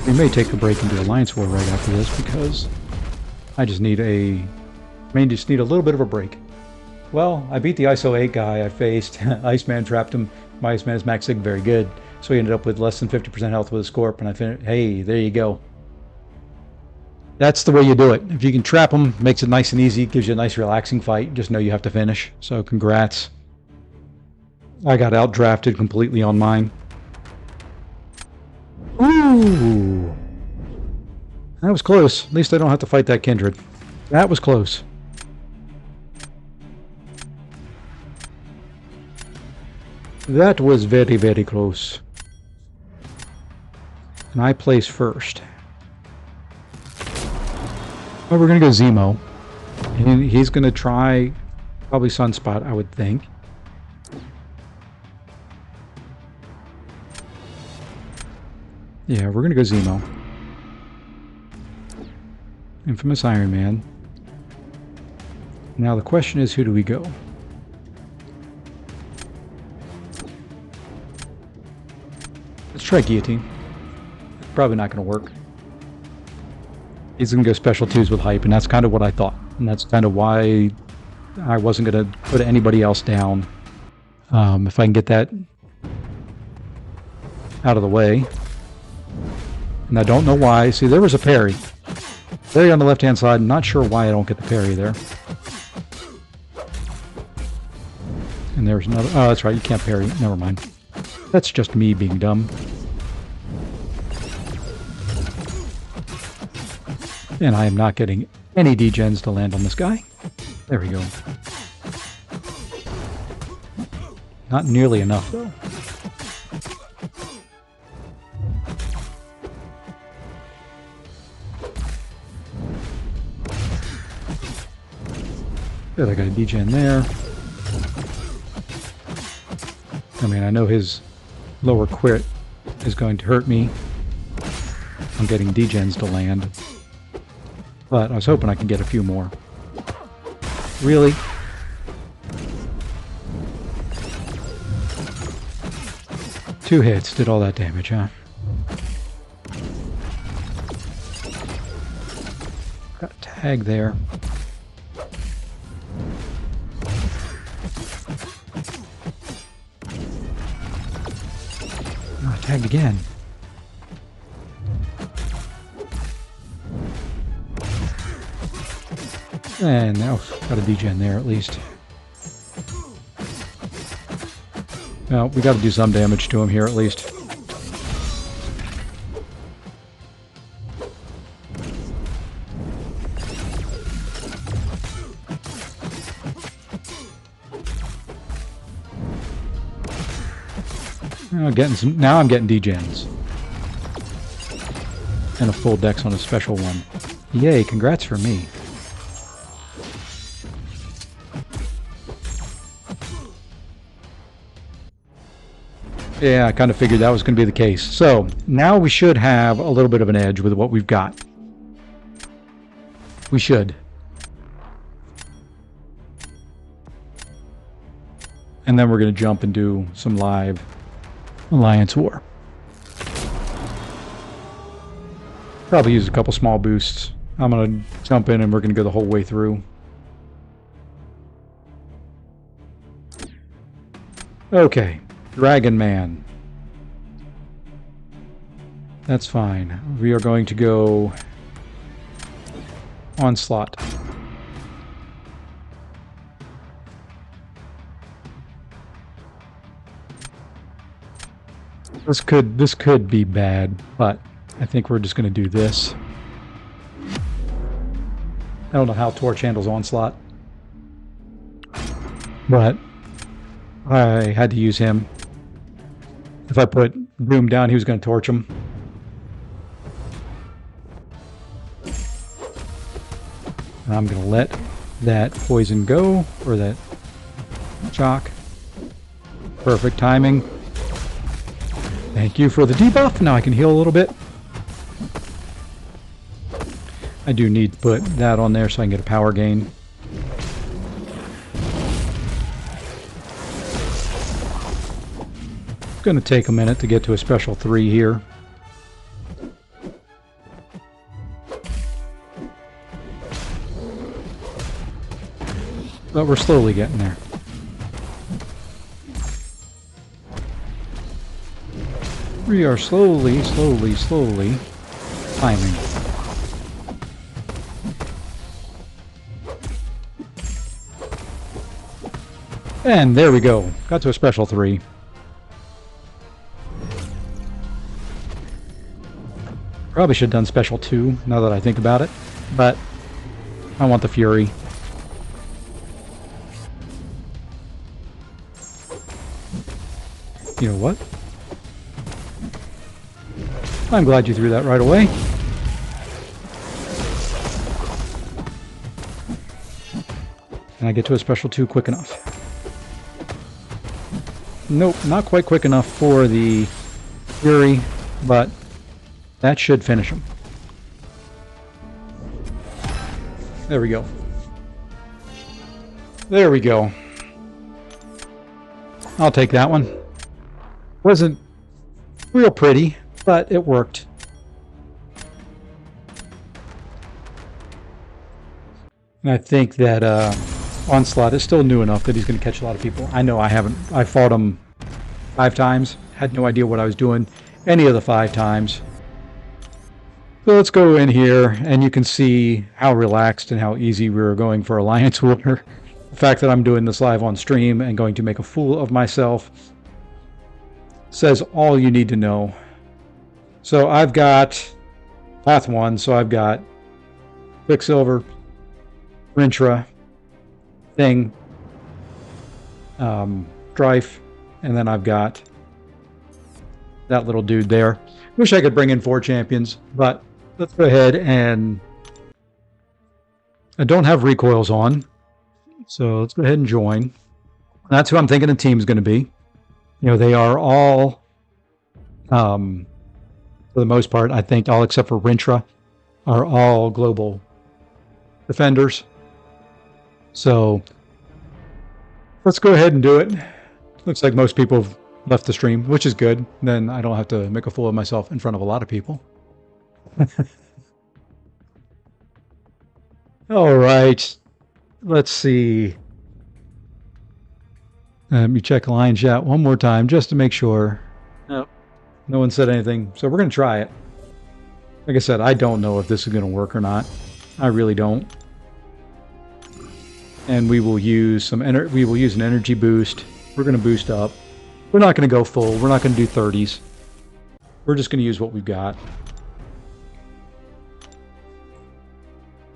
We may take a break and do Alliance War right after this because I just need a... may just need a little bit of a break. Well, I beat the ISO 8 guy I faced. Iceman trapped him. My Iceman is max sig very good. So he ended up with less than 50% health with a Scorp, and I finished... Hey, there you go. That's the way you do it. If you can trap him, makes it nice and easy, gives you a nice relaxing fight. Just know you have to finish. So congrats. I got outdrafted completely on mine. Ooh. That was close. At least I don't have to fight that Kindred. That was close. That was very, very close. And I place first. Well, we're going to go Zemo. He's going to try probably Sunspot, I would think. Yeah, we're going to go Zemo. Infamous Iron Man. Now the question is, who do we go? Let's try Guillotine. Probably not going to work. He's going to go Special 2s with Hype, and that's kind of what I thought. And that's kind of why I wasn't going to put anybody else down. If I can get that out of the way. And I don't know why. See, there was a parry. Parry on the left-hand side. I'm not sure why I don't get the parry there. And there's another... Oh, that's right. You can't parry. Never mind. That's just me being dumb. And I am not getting any degens to land on this guy. There we go. Not nearly enough, though. Good, I got a degen there. I mean, I know his lower crit is going to hurt me. I'm getting degens to land. But I was hoping I could get a few more. Really? Two hits did all that damage, huh? Got a tag there. Oh, tagged again. And now got a degen there at least. Well, we got to do some damage to him here at least. Now I'm getting degens. And a full dex on a special one. Yay, congrats for me. Yeah, I kind of figured that was going to be the case. So, now we should have a little bit of an edge with what we've got. We should. And then we're going to jump and do some live Alliance War. Probably use a couple small boosts. I'm going to jump in and we're going to go the whole way through. Okay, Dragon Man. That's fine. We are going to go Onslaught. This could be bad, but I think we're just going to do this. I don't know how Torch handles Onslaught, but I had to use him. If I put Broom down, he was going to torch him. And I'm going to let that poison go, or that shock. Perfect timing. Thank you for the debuff. Now I can heal a little bit. I do need to put that on there so I can get a power gain. It's going to take a minute to get to a special 3 here. But we're slowly getting there. We are slowly climbing. And there we go. Got to a special 3. Probably should have done special 2, now that I think about it. But I want the Fury. You know what? I'm glad you threw that right away. And I get to a special 2 quick enough. Nope, not quite quick enough for the Fury, but that should finish him. There we go. There we go. I'll take that one. Wasn't real pretty, but it worked. And I think that Onslaught is still new enough that he's going to catch a lot of people. I know I haven't. I fought him 5 times. Had no idea what I was doing any of the 5 times. So let's go in here, and you can see how relaxed and how easy we were going for Alliance War. The fact that I'm doing this live on stream and going to make a fool of myself says all you need to know. So I've got Path 1, so I've got Quicksilver, Rintra, Thing, Strife, and then I've got that little dude there. Wish I could bring in 4 champions, but let's go ahead and... I don't have recoils on, so let's go ahead and join. That's who I'm thinking the team's going to be. You know, they are all, for the most part, I think, all except for Rintra, are all global defenders. So let's go ahead and do it. Looks like most people have left the stream, which is good. Then I don't have to make a fool of myself in front of a lot of people. All right. Let's see. Let me check line chat one more time just to make sure. No, no one said anything. So we're going to try it. Like I said, I don't know if this is going to work or not. I really don't. And we will use some an energy boost. We're going to boost up. We're not going to go full. We're not going to do 30s. We're just going to use what we've got.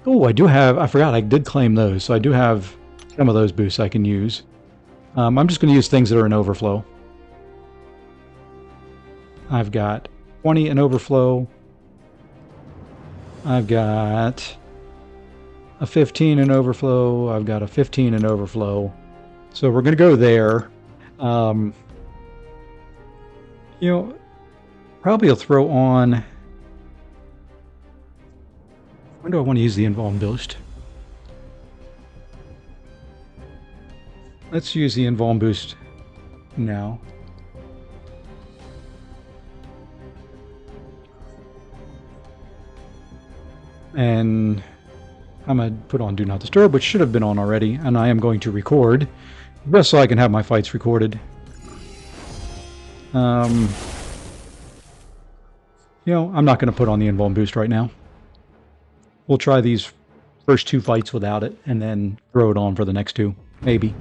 Oh, I do have... I forgot I did claim those. So I do have some of those boosts I can use. I'm just going to use things that are in overflow. I've got 20 in overflow. I've got a 15 in overflow. I've got a 15 in overflow. So we're going to go there. You know, probably I'll throw on When do I want to use the invuln boost? Let's use the invuln boost now. And I'm going to put on Do Not Disturb, which should have been on already, and I am going to record, just so I can have my fights recorded. You know, I'm not going to put on the invuln boost right now. We'll try these first 2 fights without it, and then throw it on for the next 2, maybe.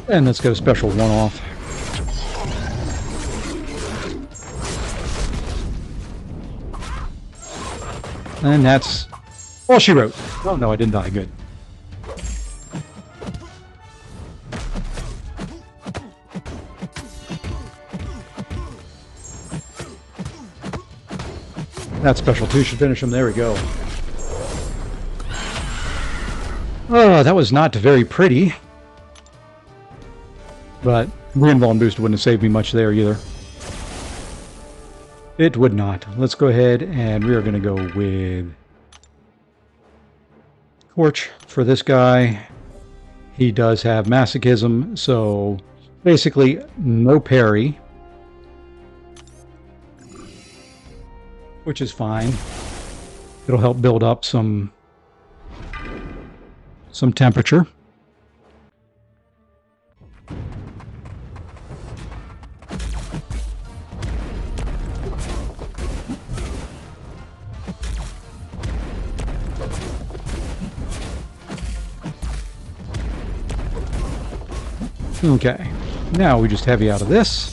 And let's get a special one-off. And that's all she wrote. Oh no, I didn't die. Good. That special 2 should finish him. There we go. Oh, that was not very pretty. But Reinvuln boost wouldn't have saved me much there either. It would not. Let's go ahead and we are going to go with Torch for this guy. He does have Masochism, so basically no parry, which is fine. It'll help build up some temperature. Okay, now we just heavy out of this.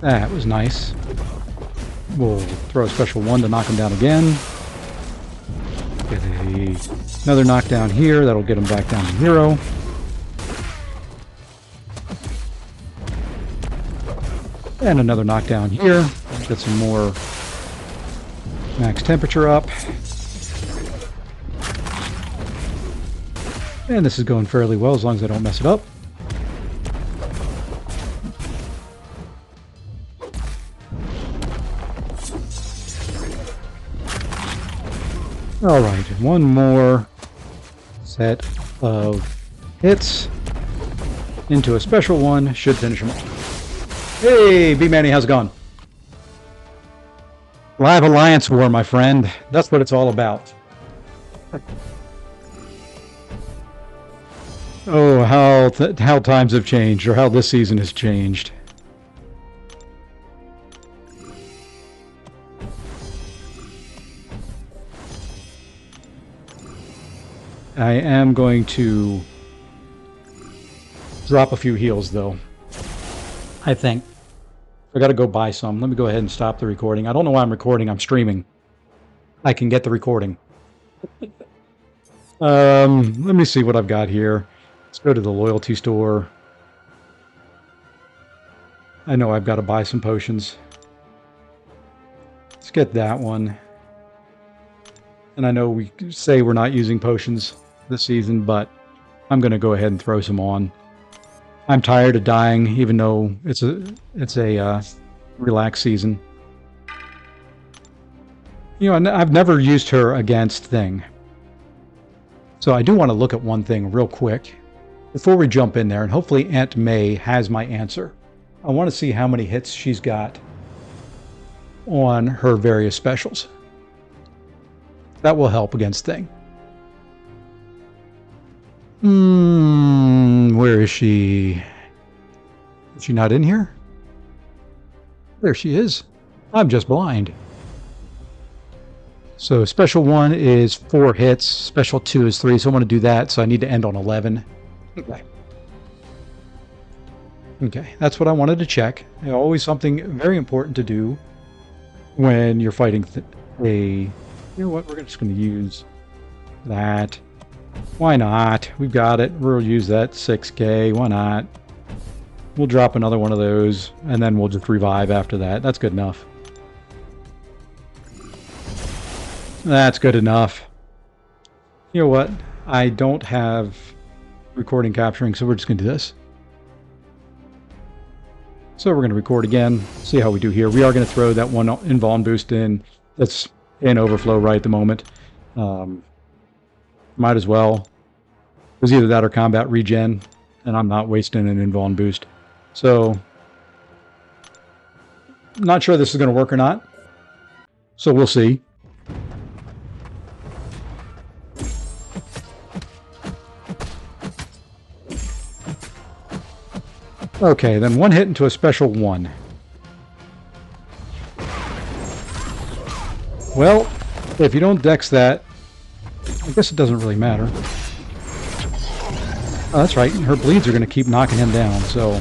That was nice. We'll throw a special 1 to knock him down again. Get another knockdown here. That'll get him back down to 0. And another knockdown here. Get some more max temperature up. And this is going fairly well as long as I don't mess it up. Alright, one more set of hits into a special 1 should finish him off. Hey, B-Manny, how's it going? Live Alliance War, my friend. That's what it's all about. Oh, how times have changed, or how this season has changed. I am going to drop a few heals, though. I think. I gotta go buy some. Let me go ahead and stop the recording. I don't know why I'm recording. I'm streaming. I can get the recording. Let me see what I've got here. Let's go to the loyalty store. I know I've got to buy some potions. Let's get that one. And I know we say we're not using potions this season, but I'm going to go ahead and throw some on. I'm tired of dying, even though it's a relaxed season. You know, I've never used her against Thing. So I do want to look at one thing real quick before we jump in there, and hopefully Aunt May has my answer. I want to see how many hits she's got on her various specials. That will help against Thing. Where is she? Is she not in here? There she is. I'm just blind. So special 1 is 4 hits. Special 2 is 3. So I want to do that. So I need to end on 11. Okay. Okay, that's what I wanted to check. Always something very important to do when you're fighting you know what? We're just going to use that. Why not? We've got it. We'll use that 6K. Why not? We'll drop another one of those, and then we'll just revive after that. That's good enough. That's good enough. You know what? I don't have recording capturing, so we're just going to do this. So we're going to record again, see how we do here. We are going to throw that one invuln boost in. That's in overflow right at the moment. Might as well. It was either that or combat regen, and I'm not wasting an invuln boost. So, not sure this is going to work or not. So we'll see. Okay, then one hit into a special 1. Well, if you don't dex that, I guess it doesn't really matter. Oh, that's right. Her bleeds are going to keep knocking him down, so...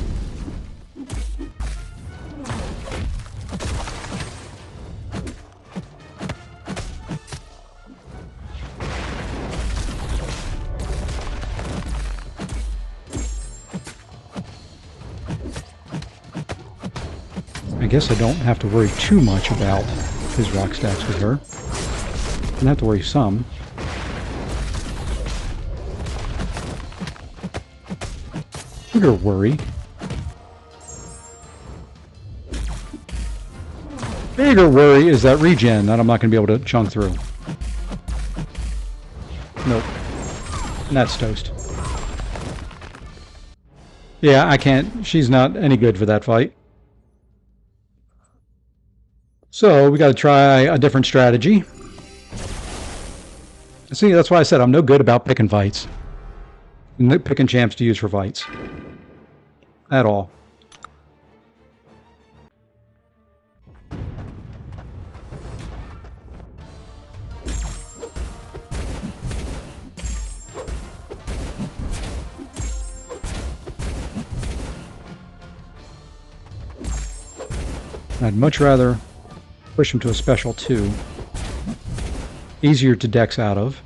I guess I don't have to worry too much about his rock stacks with her. I have to worry some. Bigger worry. Bigger worry is that regen that I'm not going to be able to chunk through. Nope. And that's toast. Yeah, I can't. She's not any good for that fight. So we got to try a different strategy. See, that's why I said I'm no good about picking fights. Picking champs to use for fights. At all. I'd much rather push him to a special 2. Easier to dex out of.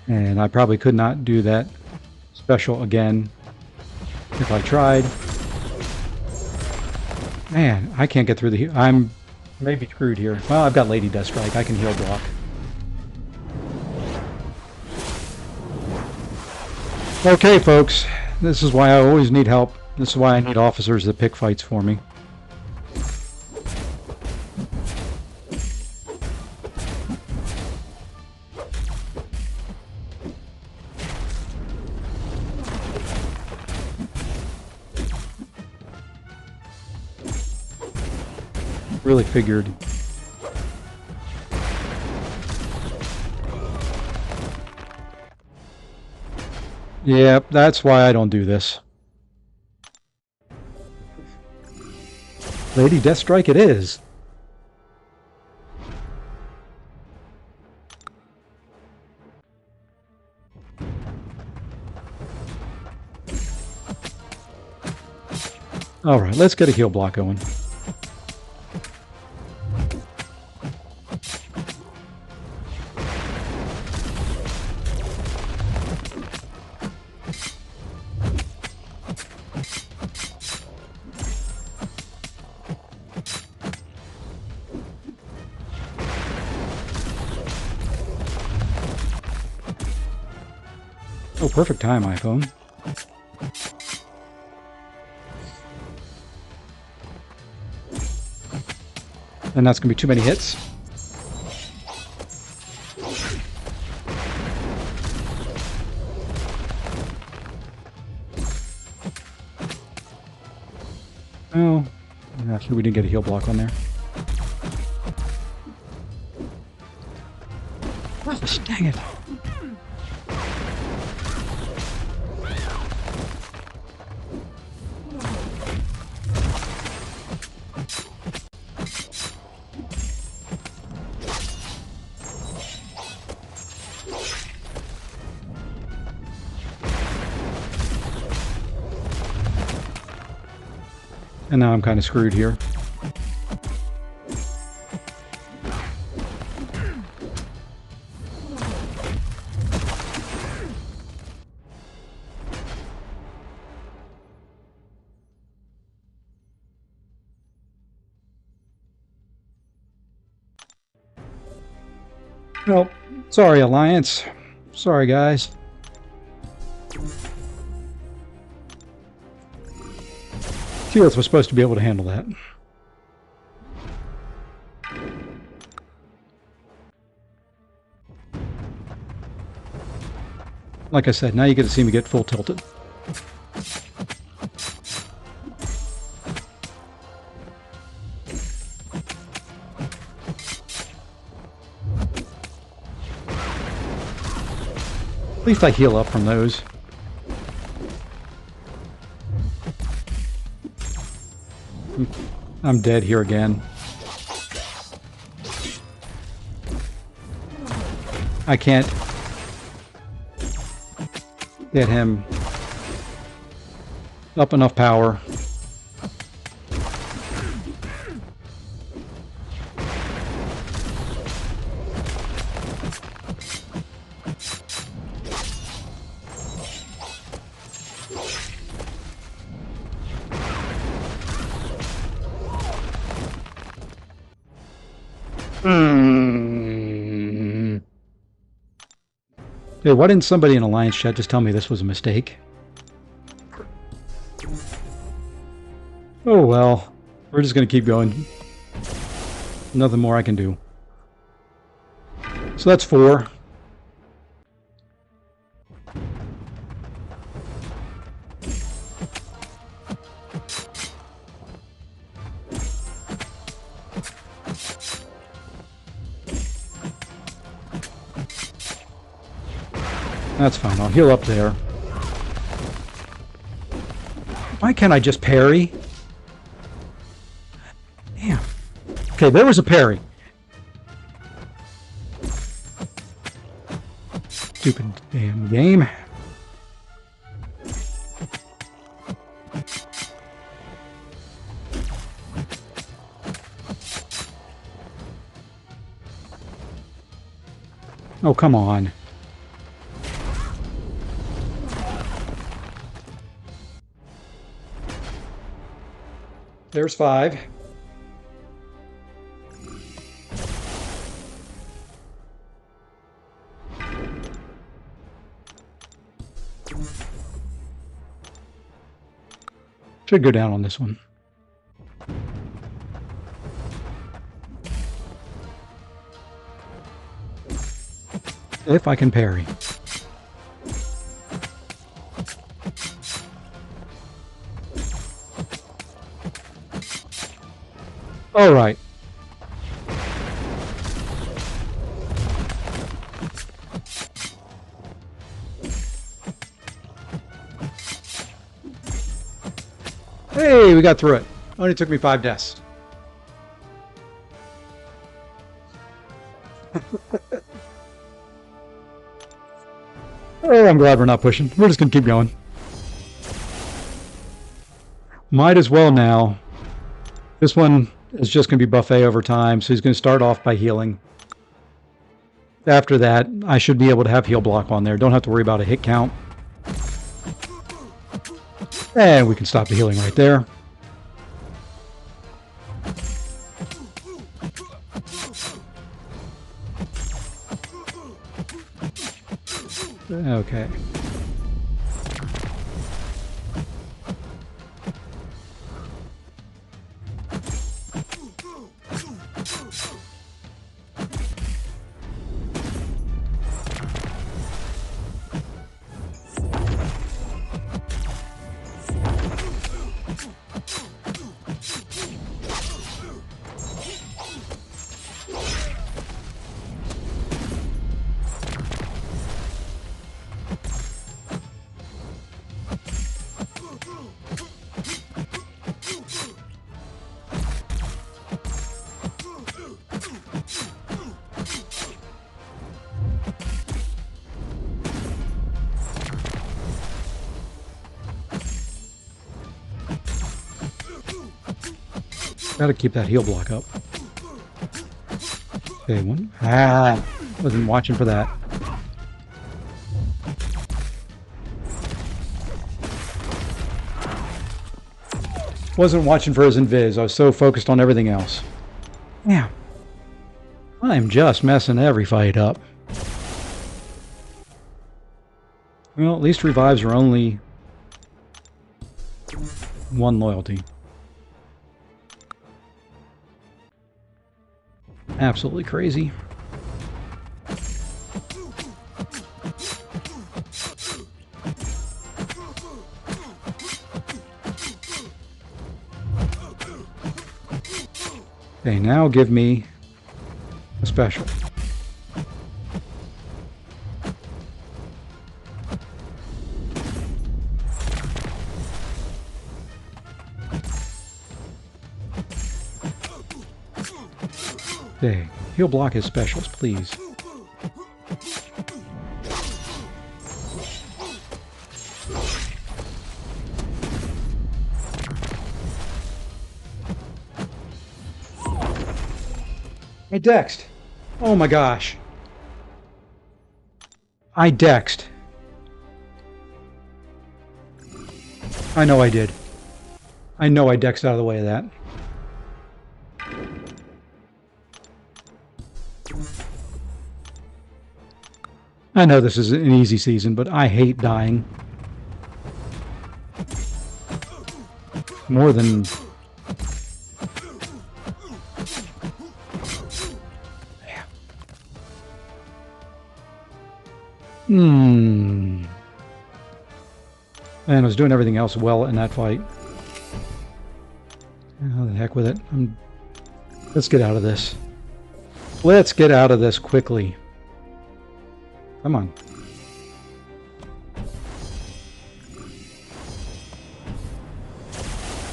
And I probably could not do that special again if I tried. Man, I can't get through the... I'm maybe screwed here. Well, I've got Lady Deathstrike. I can heal block. Okay, folks. This is why I always need help. This is why I need officers that pick fights for me. Really figured. Yep, that's why I don't do this. Lady Deathstrike it is. Alright, let's get a heal block going. Oh, perfect time, iPhone. And that's going to be too many hits. Oh, actually we didn't get a heal block on there. Dang it. And now I'm kind of screwed here. Well, sorry, Alliance. Sorry, guys. Keyleth was supposed to be able to handle that. Like I said, now you get to see me get full tilted. At least I heal up from those. I'm dead here again. I can't get him up enough power. Hey, why didn't somebody in Alliance chat just tell me this was a mistake? Oh well, we're just going to keep going. Nothing more I can do. So that's 4. That's fine, I'll heal up there. Why can't I just parry? Damn. Okay, there was a parry. Stupid damn game. Oh, come on. There's 5. Should go down on this one. If I can parry. All right. Hey, we got through it. Only took me 5 deaths. Oh, I'm glad we're not pushing. We're just going to keep going. Might as well now. This one is just going to be buffet over time, so he's going to start off by healing. After that, I should be able to have heal block on there. Don't have to worry about a hit count. And we can stop the healing right there. Okay. Gotta keep that heal block up. Okay, one. Ah! Wasn't watching for that. Wasn't watching for his invis. I was so focused on everything else. Yeah. I'm just messing every fight up. Well, at least revives are only one loyalty. Absolutely crazy. Okay, now give me a special. Okay, he'll block his specials, please. I dexed. Oh my gosh. I dexed. I know I did. I know I dexed out of the way of that. I know this is an easy season, but I hate dying. More than... Man, I was doing everything else well in that fight. Oh, the heck with it. Let's get out of this. Let's get out of this quickly. Come on.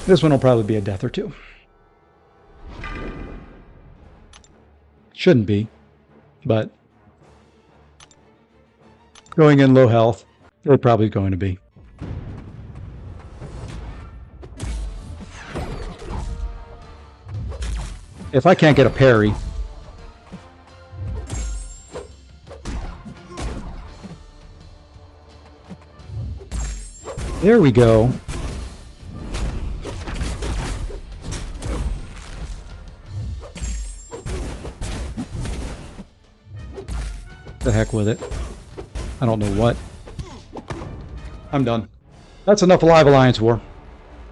This one will probably be a death or two. Shouldn't be, but going in low health, they're probably going to be. If I can't get a parry, there we go. The heck with it. I don't know what. I'm done. That's enough Alive Alliance War.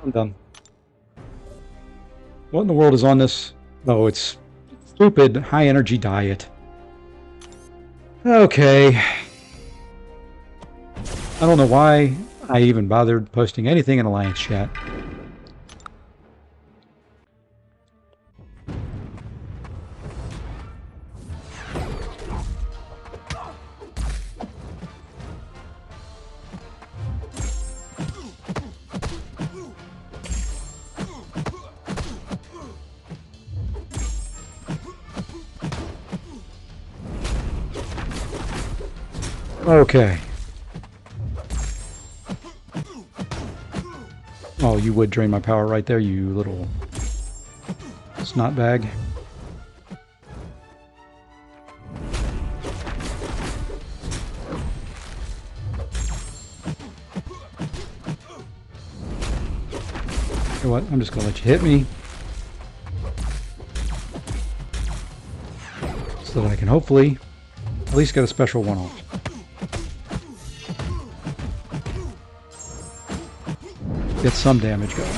I'm done. What in the world is on this? Oh, it's stupid high energy diet. Okay. I don't know why I even bothered posting anything in Alliance chat. Okay. Oh, you would drain my power right there, you little snot bag. You know what? I'm just going to let you hit me. So that I can hopefully at least get a special one off. Get some damage going.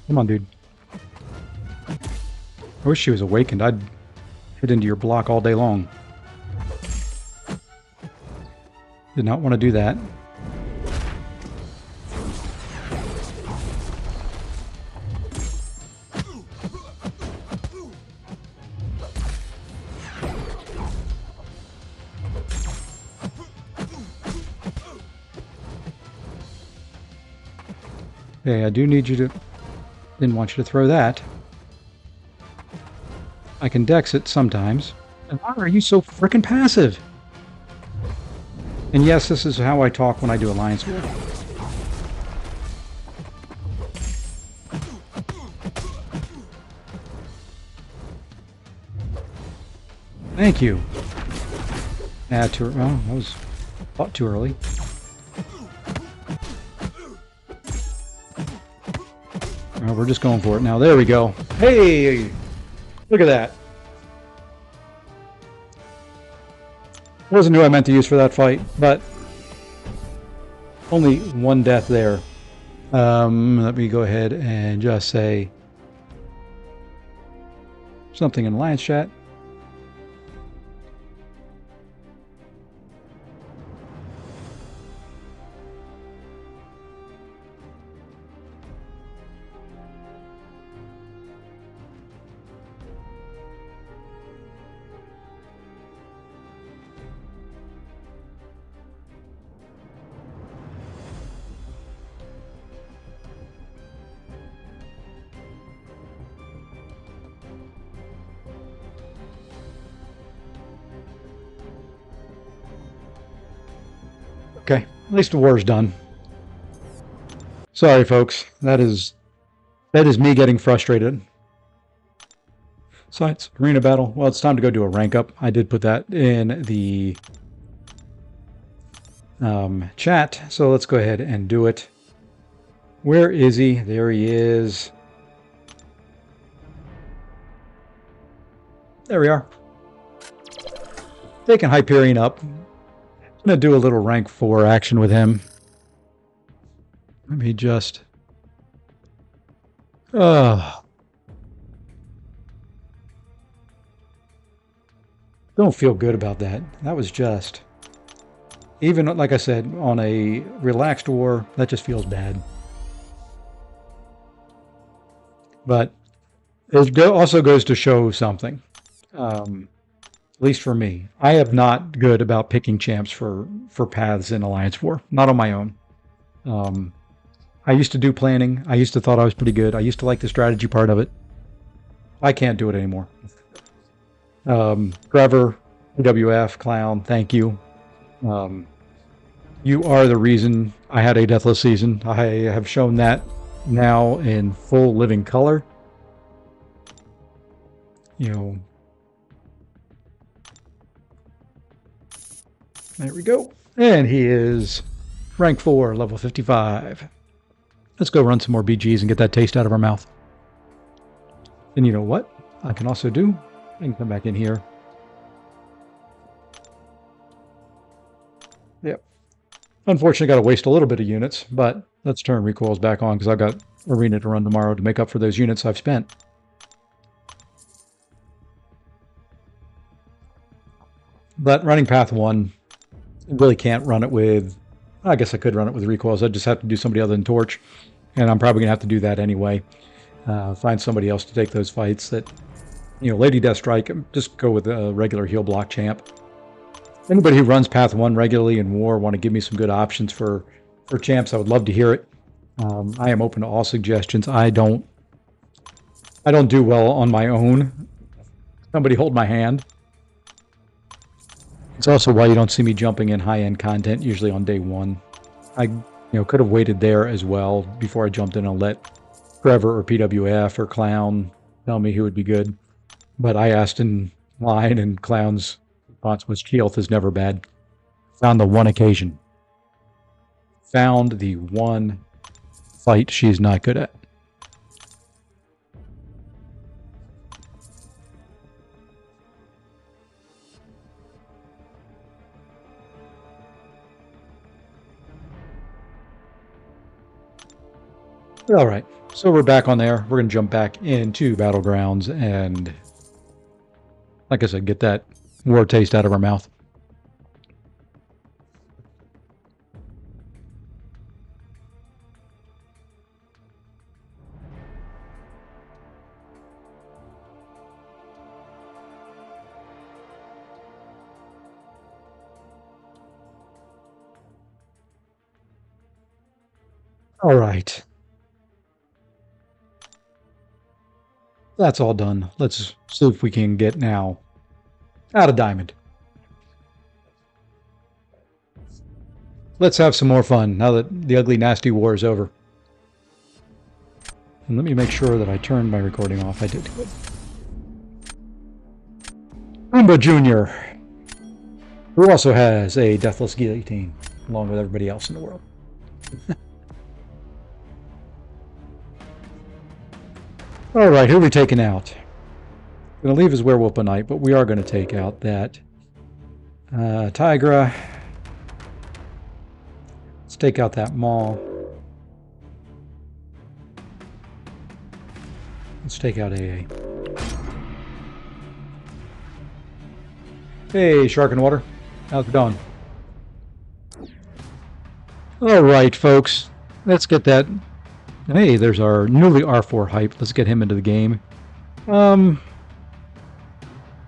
Come on, dude. I wish she was awakened. I'd hit into your block all day long. Did not want to do that. Okay, I do need you to... Didn't want you to throw that. I can dex it sometimes. And why are you so freaking passive? And yes, this is how I talk when I do Alliance War. Thank you. Well, that was thought too early. We're just going for it now. There we go. Hey! Look at that. Wasn't who I meant to use for that fight, but only one death there. Let me go ahead and just say something in Alliance chat. Okay, at least the war's done. Sorry, folks. That is me getting frustrated. Science arena battle. Well, it's time to go do a rank up. I did put that in the chat, so let's go ahead and do it. Where is he? There he is. There we are. Taking Hyperion up. I'm going to do a little rank 4 action with him. Let me just... don't feel good about that. That was just... Even, like I said, on a relaxed war, that just feels bad. But it also goes to show something. At least for me. I am not good about picking champs for paths in Alliance War. Not on my own. I used to do planning. I used to thought I was pretty good. I used to like the strategy part of it. I can't do it anymore. Trevor, WF, Clown, thank you. You are the reason I had a deathless season. I have shown that now in full living color. You know, there we go. And he is rank 4, level 55. Let's go run some more BGs and get that taste out of our mouth. And you know what I can also do? I can come back in here. Yep. Unfortunately, got to waste a little bit of units, but let's turn recoils back on because I've got arena to run tomorrow to make up for those units I've spent. But running path 1, really can't run it with... I guess I could run it with recoils. I'd just have to do somebody other than Torch. And I'm probably going to have to do that anyway. Find somebody else to take those fights that... You know, Lady Deathstrike, just go with a regular heal block champ. Anybody who runs path 1 regularly in war want to give me some good options for champs, I would love to hear it. I am open to all suggestions. I don't do well on my own. Somebody hold my hand. It's also why you don't see me jumping in high-end content usually on day 1. I could have waited there as well before I jumped in and let Trevor or PWF or Clown tell me who would be good. But I asked in line, and Clown's response was, Keelth is never bad. Found the one occasion. Found the one fight she's not good at. All right, so we're back on there. We're going to jump back into Battlegrounds and, like I said, get that war taste out of our mouth. All right. That's all done. Let's see if we can get now out of diamond. Let's have some more fun now that the ugly, nasty war is over. And let me make sure that I turned my recording off. I did. Good. Umba Jr., who also has a deathless guillotine, along with everybody else in the world. All right, who are we taking out? Going to leave his werewolf a night, but we are going to take out that Tigra. Let's take out that Maul. Let's take out AA. Hey, Shark and Water. How's it going? All right, folks. Let's get that. Hey, there's our newly R4 hype. Let's get him into the game.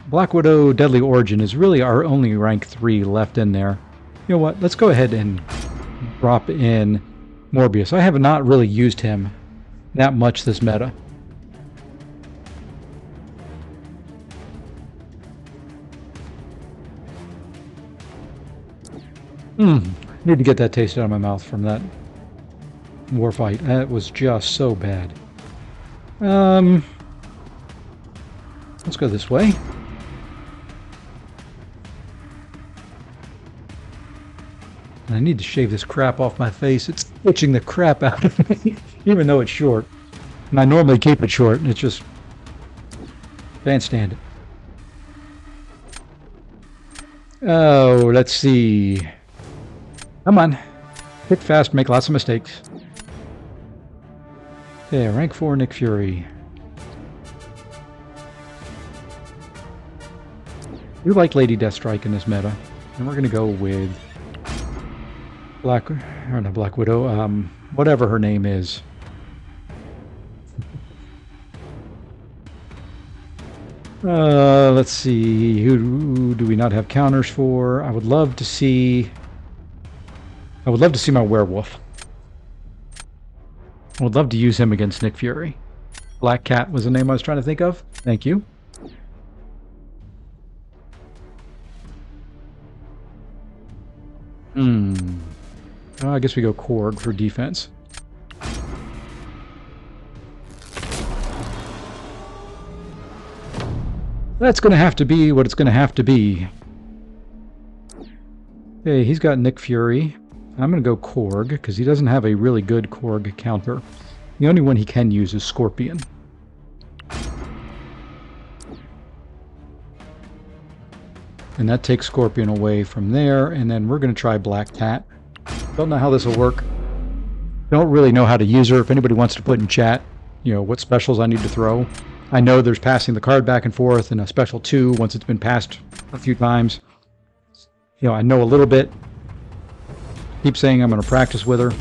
Black Widow Deadly Origin is really our only rank 3 left in there. You know what? Let's go ahead and drop in Morbius. I have not really used him that much this meta. Need to get that taste out of my mouth from that war fight. That was just so bad. Let's go this way. And I need to shave this crap off my face. It's itching the crap out of me, even though it's short. And I normally keep it short, and it's just... can't stand it. Oh, let's see. Come on. Hit fast, make lots of mistakes. Yeah, rank 4 Nick Fury. You like Lady Deathstrike in this meta. And we're going to go with Black Widow, whatever her name is. Let's see. Who do we not have counters for? I would love to see my werewolf. I would love to use him against Nick Fury. Black Cat was the name I was trying to think of. Thank you. I guess we go Korg for defense. That's going to have to be what it's going to have to be. Okay, he's got Nick Fury. I'm going to go Korg, because he doesn't have a really good Korg counter. The only one he can use is Scorpion. And that takes Scorpion away from there, and then we're going to try Black Cat. Don't know how this will work. Don't really know how to use her. If anybody wants to put in chat, you know, what specials I need to throw. I know there's passing the card back and forth, and a special 2 once it's been passed a few times. You know, I know a little bit. Keep saying I'm going to practice with her.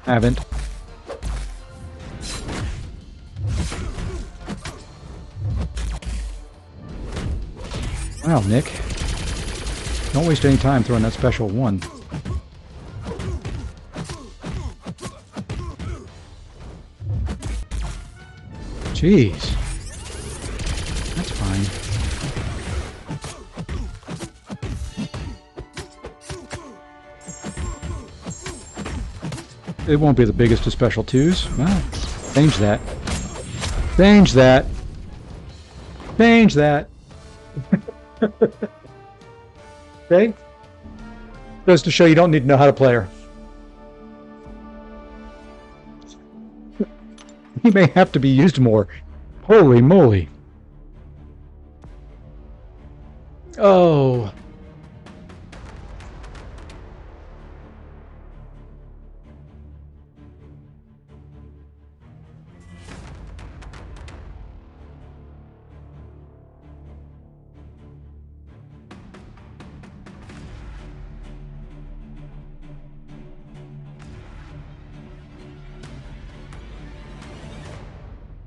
Haven't. Wow, Nick. Don't waste any time throwing that special 1. Jeez. That's fine. It won't be the biggest of special 2s. Well, change that. Change that. Change that. Okay? Goes to show you don't need to know how to play her. He may have to be used more. Holy moly. Oh.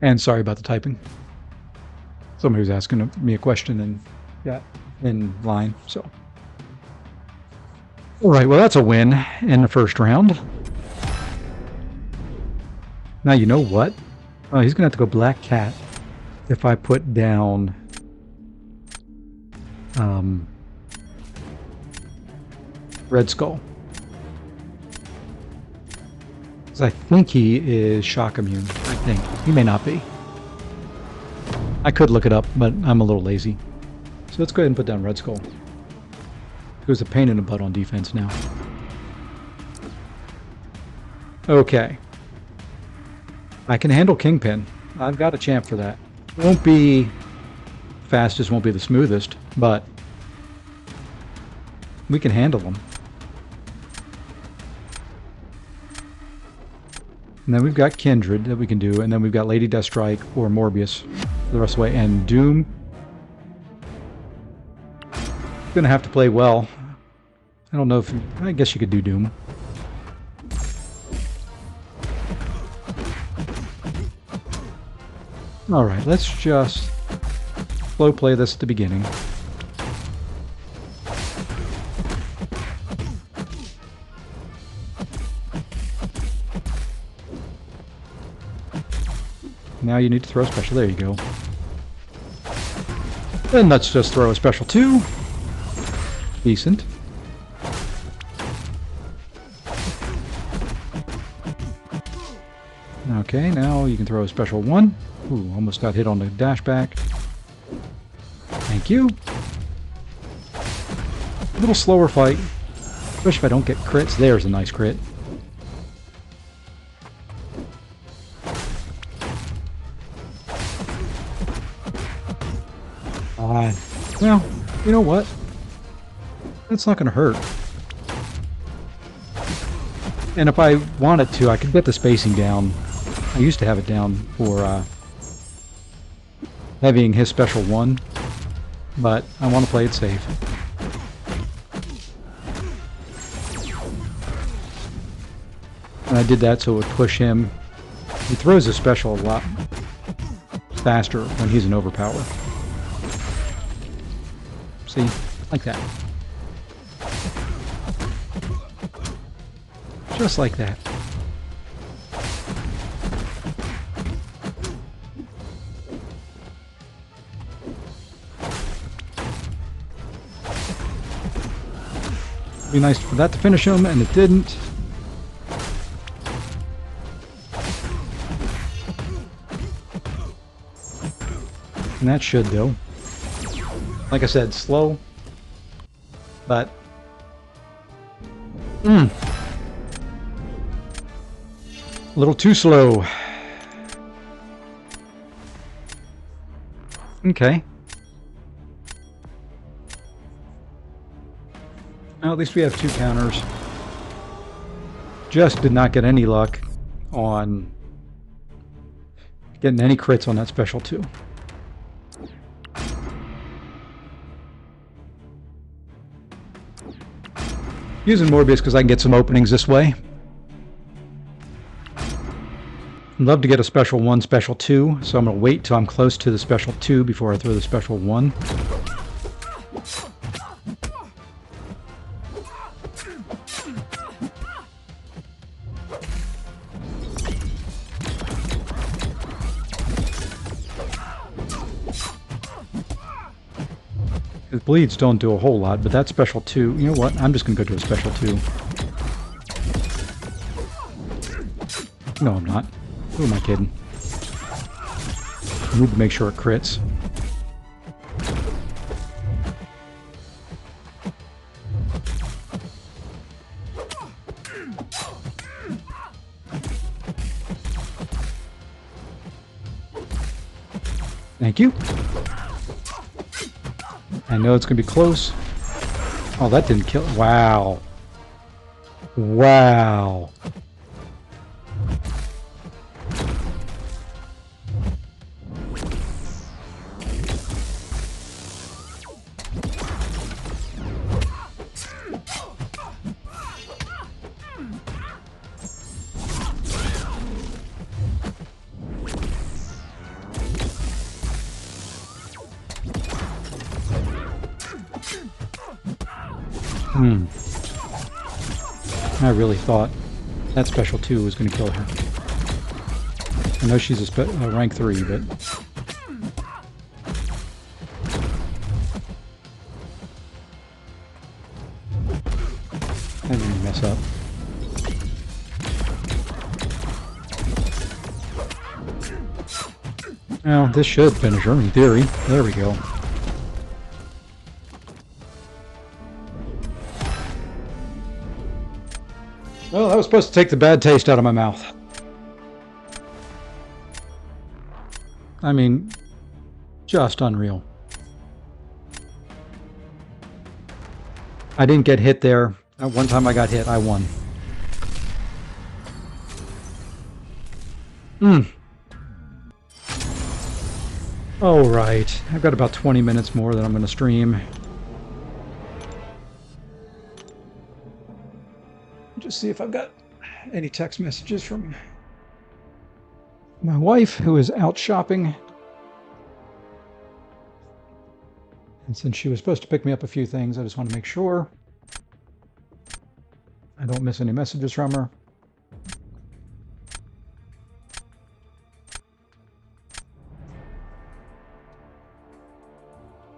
And sorry about the typing. Somebody was asking me a question and got in line, so. All right, well, that's a win in the first round. Now, you know what? Oh, he's going to have to go Black Cat if I put down... Red Skull. Because I think he is shock immune. I think. He may not be. I could look it up, but I'm a little lazy. So let's go ahead and put down Red Skull. Who's a pain in the butt on defense now. Okay. I can handle Kingpin. I've got a champ for that. Won't be fastest, won't be the smoothest, but we can handle them. And then we've got Kindred that we can do, and then we've got Lady Deathstrike or Morbius the rest of the way, and Doom. Gonna have to play well. I don't know if... I guess you could do Doom. Alright, let's just slow play this at the beginning. Now you need to throw a special. There you go. Then let's just throw a special 2. Decent. Okay, now you can throw a special 1. Ooh, almost got hit on the dash back. Thank you. A little slower fight. Especially if I don't get crits. There's a nice crit. Well, you know what? That's not going to hurt. And if I wanted to, I could get the spacing down. I used to have it down for heavying his special 1, but I want to play it safe. And I did that so it would push him. He throws his special a lot faster when he's an overpower. See? Like that. Just like that. Be nice for that to finish him, and it didn't. And that should, though. Like I said, slow, but a little too slow. Okay. Well, at least we have 2 counters. Just did not get any luck on getting any crits on that special 2. Using Morbius because I can get some openings this way. I'd love to get a special 1, special 2, so I'm going to wait till I'm close to the special 2 before I throw the special 1. Because bleeds don't do a whole lot, but that special 2, you know what? I'm just going to go to a special 2. No, I'm not. Who am I kidding? I need to make sure it crits. Thank you. I know it's going to be close. Oh, that didn't kill. Wow. Wow. I really thought that special 2 was going to kill her. I know she's a rank 3, but... I didn't mess up. Now, this should finish her in theory. There we go. Well, that was supposed to take the bad taste out of my mouth. I mean, just unreal. I didn't get hit there. One time I got hit, I won. All right. I've got about 20 minutes more that I'm going to stream. Just see if I've got any text messages from my wife, who is out shopping. And since she was supposed to pick me up a few things, I just want to make sure I don't miss any messages from her.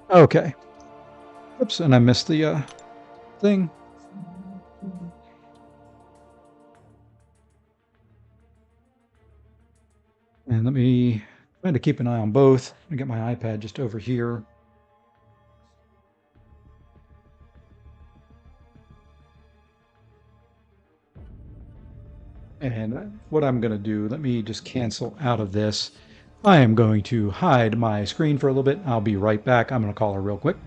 Okay. Oops, and I missed the thing. And let me try to keep an eye on both. I get my iPad just over here. And what I'm going to do, let me just cancel out of this. I am going to hide my screen for a little bit. I'll be right back. I'm going to call her real quick.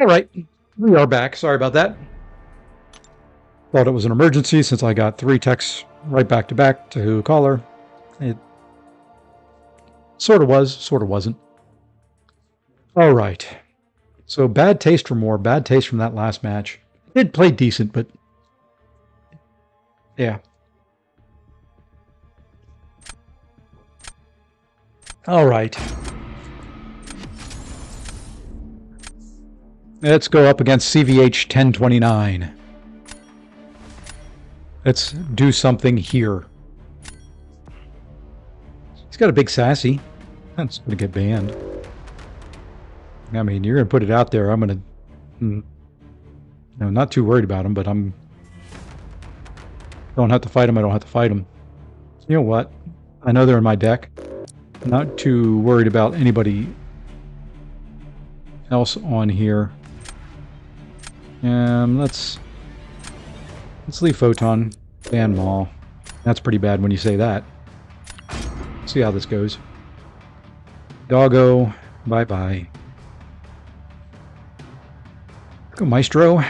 All right, we are back. Sorry about that. Thought it was an emergency since I got 3 texts right back to back to call her. It sort of was, sort of wasn't. All right. So bad taste for more. Bad taste from that last match. It played decent, but yeah. All right. Let's go up against CVH 1029. Let's do something here. He's got a big sassy. That's going to get banned. I mean, you're going to put it out there. I'm going to... No, not too worried about him, but I'm... Don't have to fight him. I don't have to fight him. You know what? I know they're in my deck. I'm not too worried about anybody else on here. Let's leave Photon, ban Maul. That's pretty bad when you say that. See how this goes. Doggo, bye-bye. Go Maestro.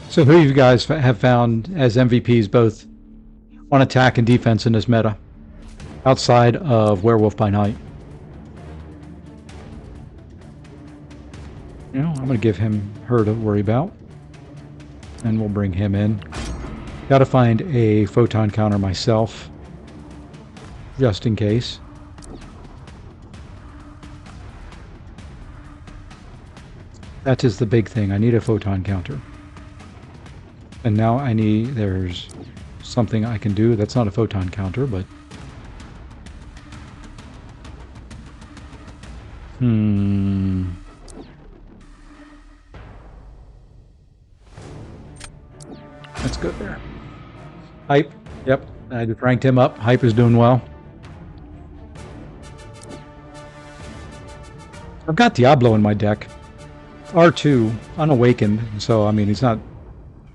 So who you guys have found as MVPs both on attack and defense in this meta? Outside of Werewolf by Night. You know, I'm going to give him her to worry about. And we'll bring him in. Got to find a photon counter myself. Just in case. That is the big thing. I need a photon counter. And now I need... There's something I can do. That's not a photon counter, but... Let's go there. Hype. Yep. I just ranked him up. Hype is doing well. I've got Diablo in my deck. R2, unawakened, so I mean he's not.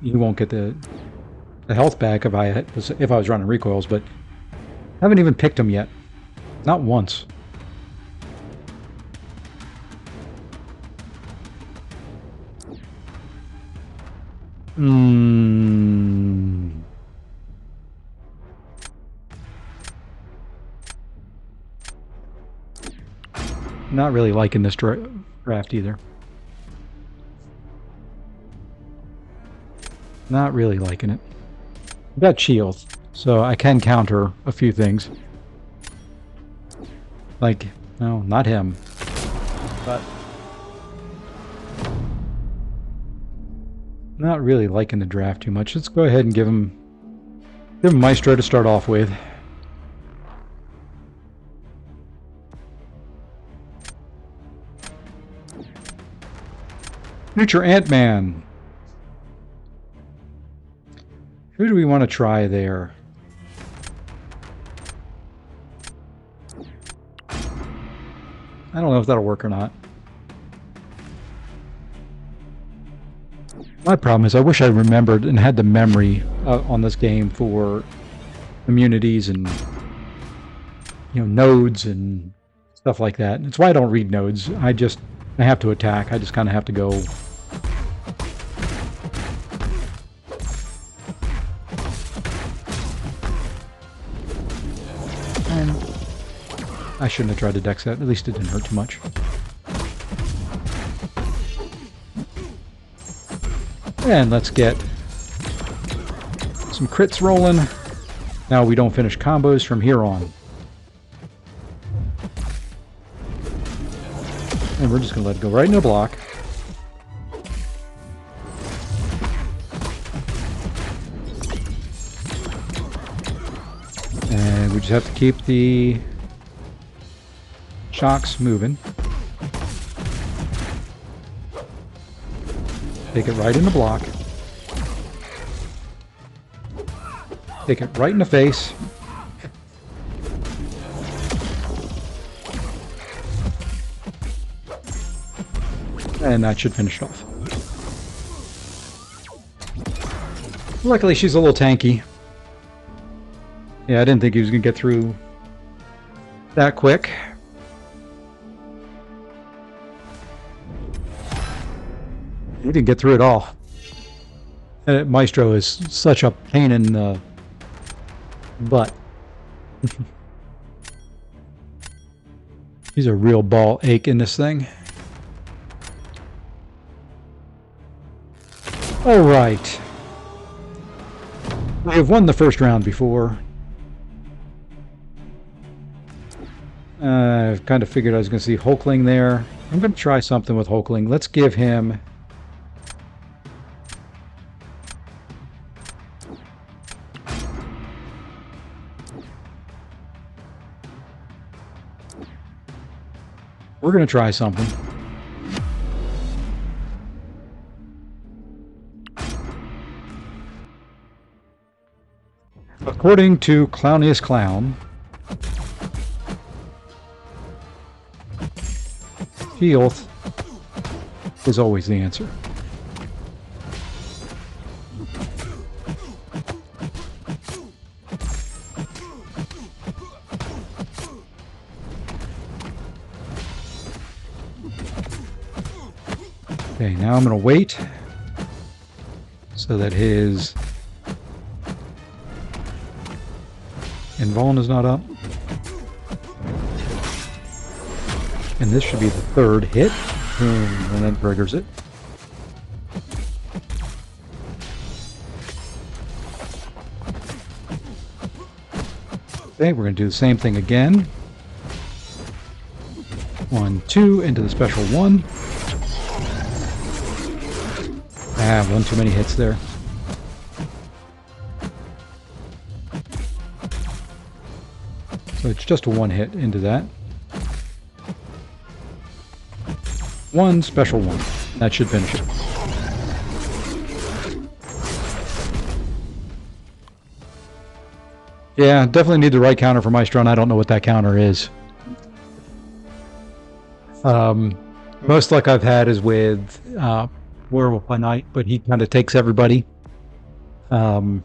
He won't get the health back if I was running recoils, but I haven't even picked him yet. Not once. Not really liking this draft either. Not really liking it. I've got shield, so I can counter a few things. Like, no, not him. But not really liking the draft too much. Let's go ahead and give him Maestro to start off with. Future Ant-Man. Who do we want to try there? I don't know if that'll work or not. My problem is I wish I remembered and had the memory on this game for immunities and nodes and stuff like that. It's why I don't read nodes. I have to attack. I just kind of have to go. And I shouldn't have tried to dex that. At least it didn't hurt too much. And let's get some crits rolling. Now we don't finish combos from here on. And we're just going to let it go right in a block. And we just have to keep the shocks moving. Take it right in the block. Take it right in the face. And that should finish it off. Luckily, she's a little tanky. Yeah, I didn't think he was going to get through that quick. He didn't get through it all. And Maestro is such a pain in the butt. He's a real ball ache in this thing. All right. We have won the first round before. I've kind of figured I was going to see Hulkling there. I'm going to try something with Hulkling. Let's give him... We're going to try something. According to Clowniest Clown, health is always the answer. Okay, now I'm going to wait so that his invuln is not up. And this should be the third hit. Boom, and then triggers it. Okay, we're going to do the same thing again. 1, 2, into the special 1. Ah, one too many hits there. So it's just a 1 hit into that. 1 special 1. That should finish it. Yeah, definitely need the right counter for Maestro, and I don't know what that counter is. Um, Most luck I've had is with Werewolf by Night, but he kind of takes everybody. Um,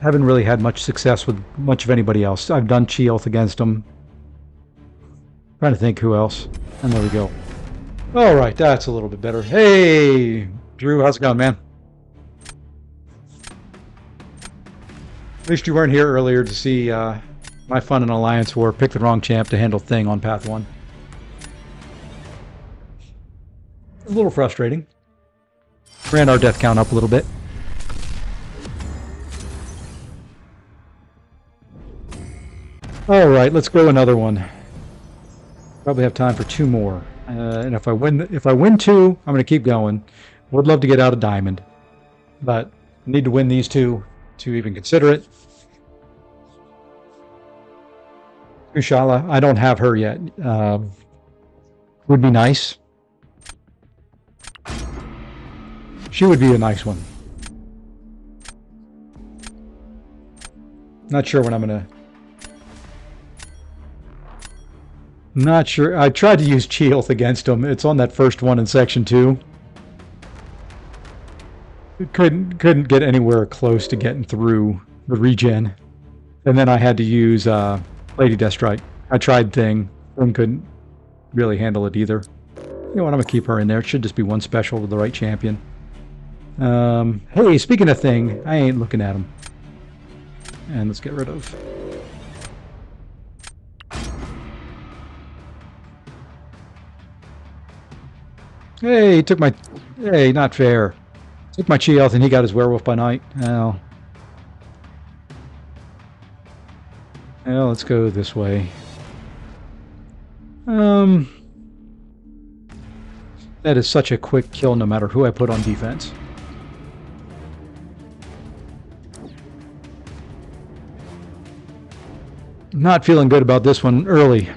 haven't really had much success with much of anybody else. I've done Sheoth against him. Trying to think who else. And there we go. All right, that's a little bit better. Hey, Drew, how's it going, man? At least you weren't here earlier to see my fun in Alliance War. Pick the wrong champ to handle Thing on Path 1. A little frustrating. Ran our death count up a little bit. All right, let's go another one. Probably have time for 2 more. And if I win 2, I'm going to keep going. Would love to get out of Diamond, but need to win these 2 to even consider it. Ushala, I don't have her yet. Would be nice. She would be a nice one. Not sure when I'm gonna. Not sure. I tried to use Sheoth against him. It's on that first one in section 2. Couldn't get anywhere close to getting through the regen, and then I had to use Lady Deathstrike. I tried Thing and couldn't really handle it either. You know what? I'm gonna keep her in there. It should just be one special with the right champion. Hey, speaking of Thing, I ain't looking at him. And let's get rid of. Hey, he took my. Hey, not fair. Took my Sheoth and he got his Werewolf by Night. Well, let's go this way. That is such a quick kill no matter who I put on defense. Not feeling good about this one early.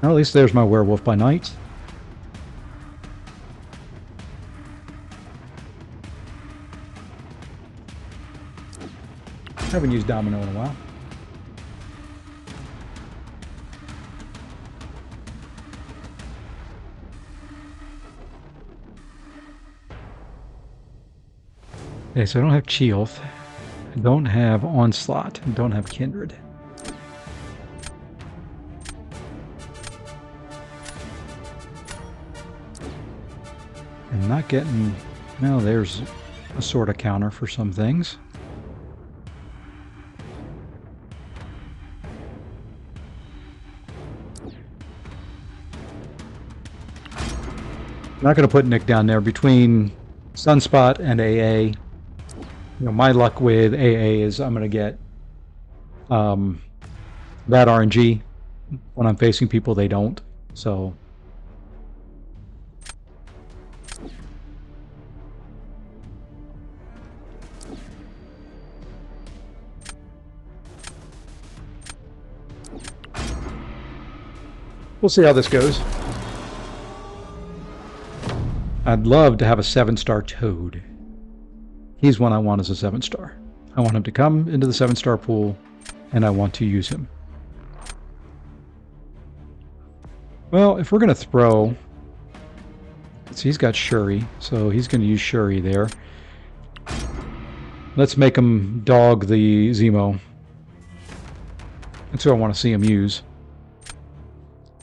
Well, at least there's my Werewolf by Night. Haven't used Domino in a while. Okay, so I don't have Sheoth. I don't have Onslaught. I don't have Kindred. I'm not getting... Well, there's a sort of counter for some things. I'm not going to put Nick down there. Between Sunspot and AA, you know, my luck with AA is I'm going to get that RNG. When I'm facing people, they don't. So... we'll see how this goes. I'd love to have a 7-star Toad. He's one I want as a 7-star. I want him to come into the 7-star pool, and I want to use him. Well, if we're going to throw... See, he's got Shuri, so he's going to use Shuri there. Let's make him dog the Zemo. That's who I want to see him use.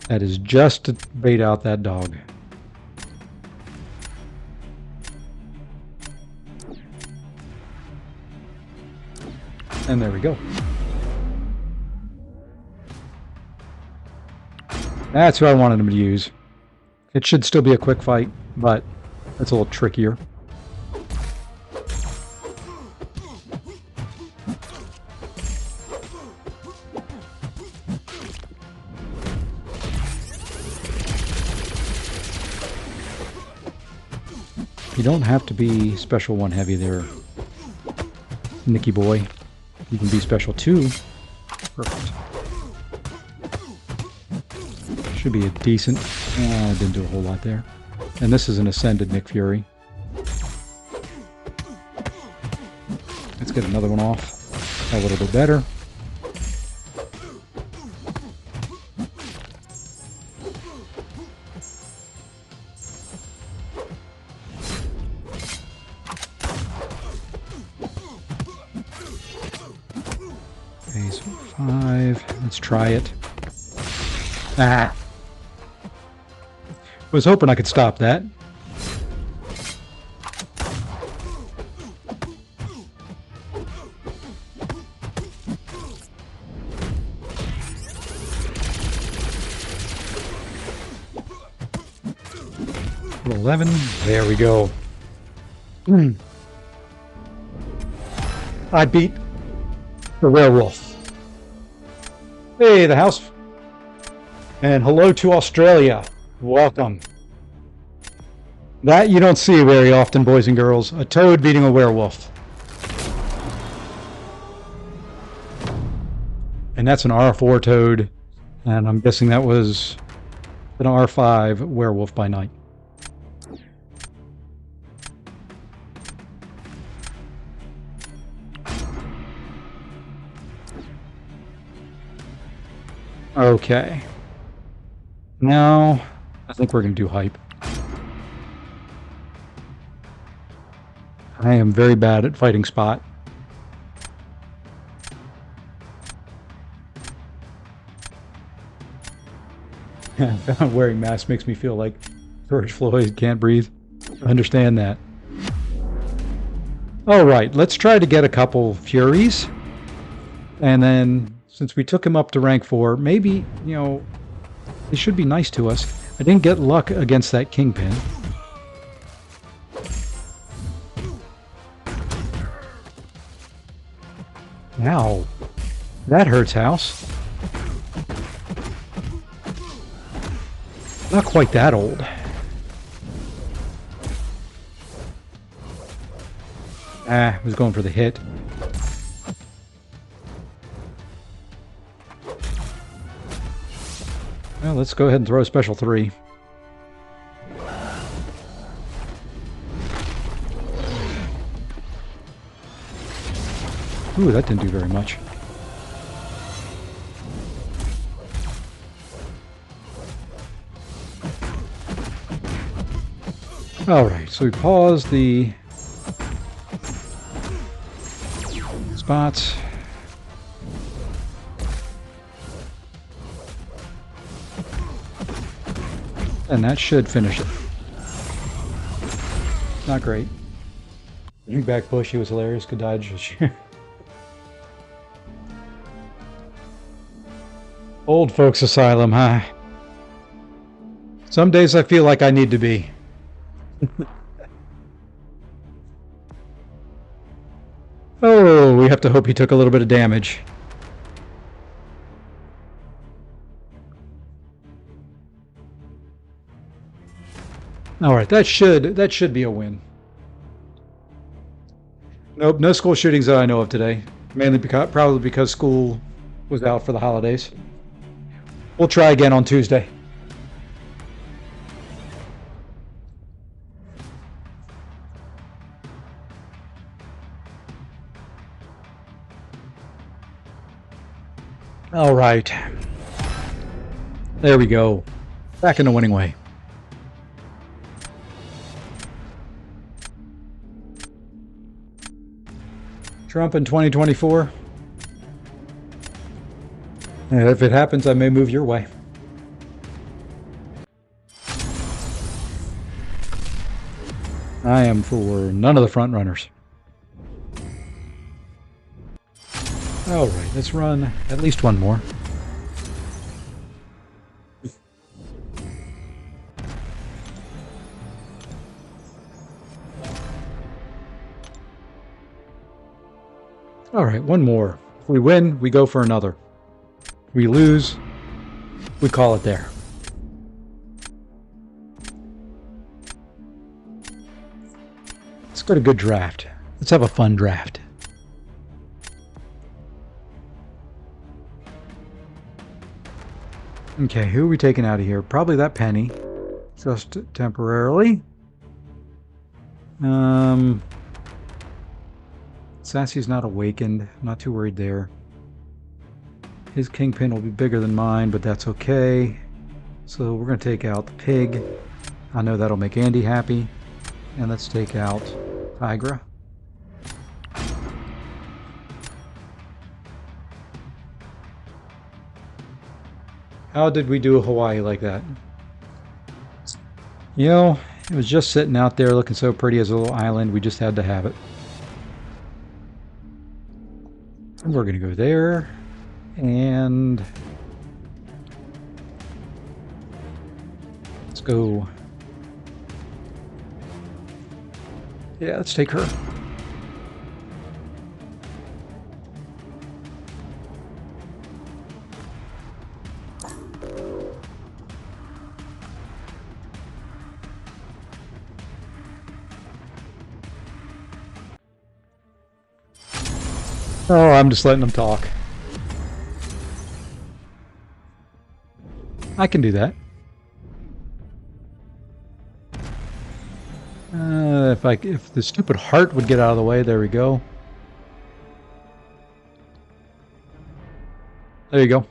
That is just to bait out that dog. And there we go. That's who I wanted him to use. It should still be a quick fight, but it's a little trickier. You don't have to be special 1 heavy there, Nicky boy. You can be special 2. Perfect. Should be a decent... didn't do a whole lot there. And this is an Ascended Nick Fury. It's going get another one off. A little bit better. Okay, so 5. Let's try it. Ah! Was hoping I could stop that. Level 11. There we go. I beat the werewolf. Hey, the house. And hello to Australia. Welcome. That you don't see very often, boys and girls. A toad beating a werewolf. And that's an R4 toad. And I'm guessing that was an R5 werewolf by night. Okay. Now, I think we're going to do hype. I am very bad at fighting spot. Wearing masks makes me feel like George Floyd can't breathe. I understand that. Alright, let's try to get a couple Furies. And then, since we took him up to rank 4, maybe, you know, he should be nice to us. I didn't get luck against that Kingpin. Ow. That hurts, house. Not quite that old. Ah, I was going for the hit. Well, let's go ahead and throw a special 3. Ooh, that didn't do very much. Alright, so we pause the spots. And that should finish it. Not great. Back push, he was hilarious. Good dodge. Old folks asylum, huh? Some days I feel like I need to be. Oh, we have to hope he took a little bit of damage. All right, that should be a win. Nope, no school shootings that I know of today. Mainly probably because school was out for the holidays. We'll try again on Tuesday. All right. There we go. Back in the winning way. Trump in 2024. And if it happens, I may move your way. I am for none of the front runners. All right, let's run at least one more. All right, one more. If we win, we go for another. If we lose, we call it there. Let's go to good draft. Let's have a fun draft. Okay, who are we taking out of here? Probably that penny. Just temporarily. Let's Sassy's not awakened. I'm not too worried there. His kingpin will be bigger than mine, but that's okay. So we're going to take out the pig. I know that'll make Andy happy. And let's take out Tigra. How did we do Hawaii like that? You know, it was just sitting out there looking so pretty as a little island. We just had to have it. And we're going to go there. And let's go. Yeah, let's take her. Oh, I'm just letting them talk. I can do that. If the stupid heart would get out of the way, there we go. There you go.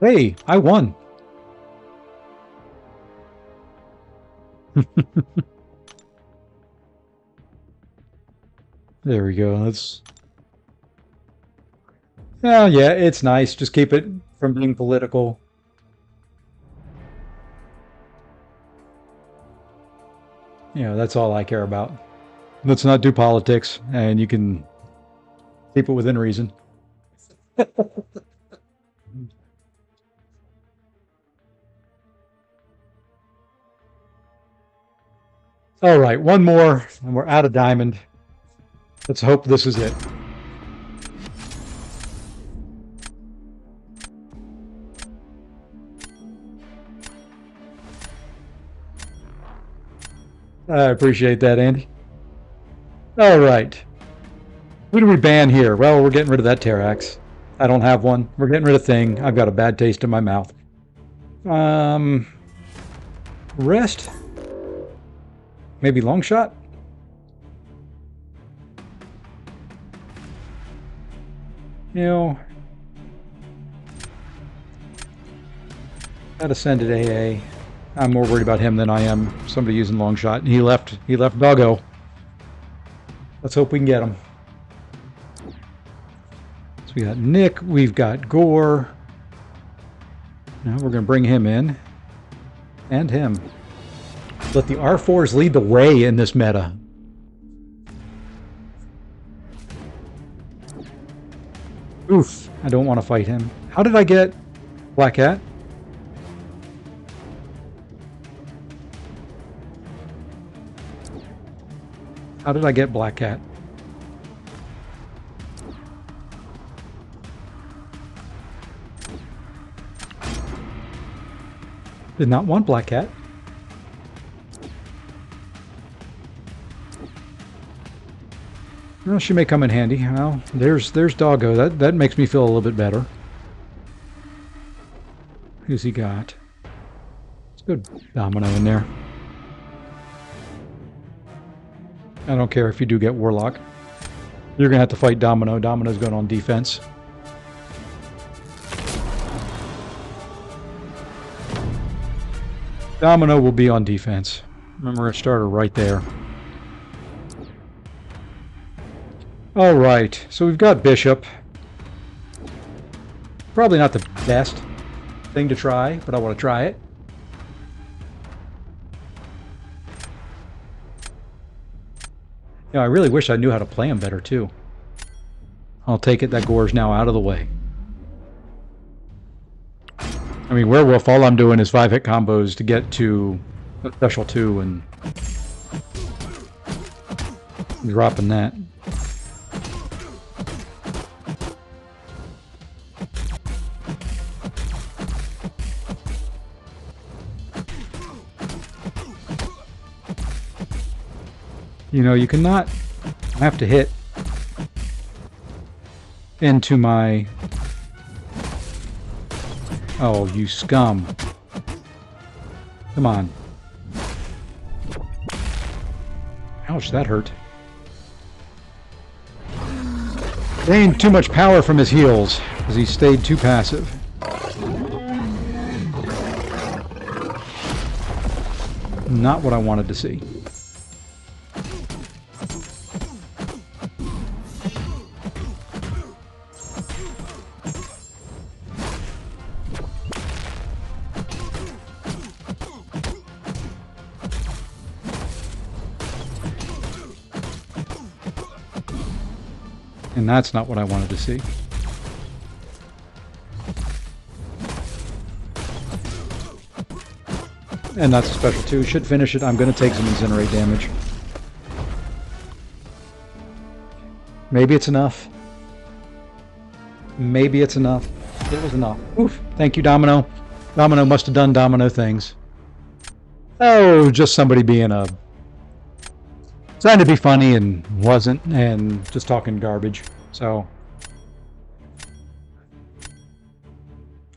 Hey, I won. There we go. Let's. Oh yeah, it's nice. Just keep it from being political. You know, that's all I care about. Let's not do politics, and you can keep it within reason. All right, one more, and we're out of diamond. Let's hope this is it. I appreciate that, Andy. All right. Who do we ban here? Well, we're getting rid of that Terrax. I don't have one. We're getting rid of Thing. I've got a bad taste in my mouth. Rest? Maybe long shot? You know, that ascended AA. I'm more worried about him than I am somebody using long shot. He left Doggo. Let's hope we can get him. So we got Nick, we've got Gore. Now we're going to bring him in. And him. Let the R4s lead the way in this meta. Oof, I don't want to fight him. How did I get Black Cat? How did I get Black Cat? Did not want Black Cat. Well, she may come in handy. Well, there's Doggo. That makes me feel a little bit better. Who's he got? Let's go Domino in there. I don't care if you do get Warlock. You're going to have to fight Domino. Domino's going on defense. Domino will be on defense. Remember, a starter right there. All right, so we've got Bishop. Probably not the best thing to try, but I want to try it. You know, I really wish I knew how to play him better, too. I'll take it that Gore's now out of the way. I mean, Werewolf, all I'm doing is 5-hit combos to get to a special 2 and dropping that. You know, you cannot have to hit into my... Oh, you scum. Come on. Ouch, that hurt. Gained too much power from his heals, because he stayed too passive. Not what I wanted to see. And that's not what I wanted to see. And that's a special too. Should finish it. I'm going to take some incinerate damage. Maybe it's enough. Maybe it's enough. It was enough. Oof. Thank you, Domino. Domino must have done Domino things. Oh, just somebody being a... trying to be funny and wasn't, and just talking garbage. So...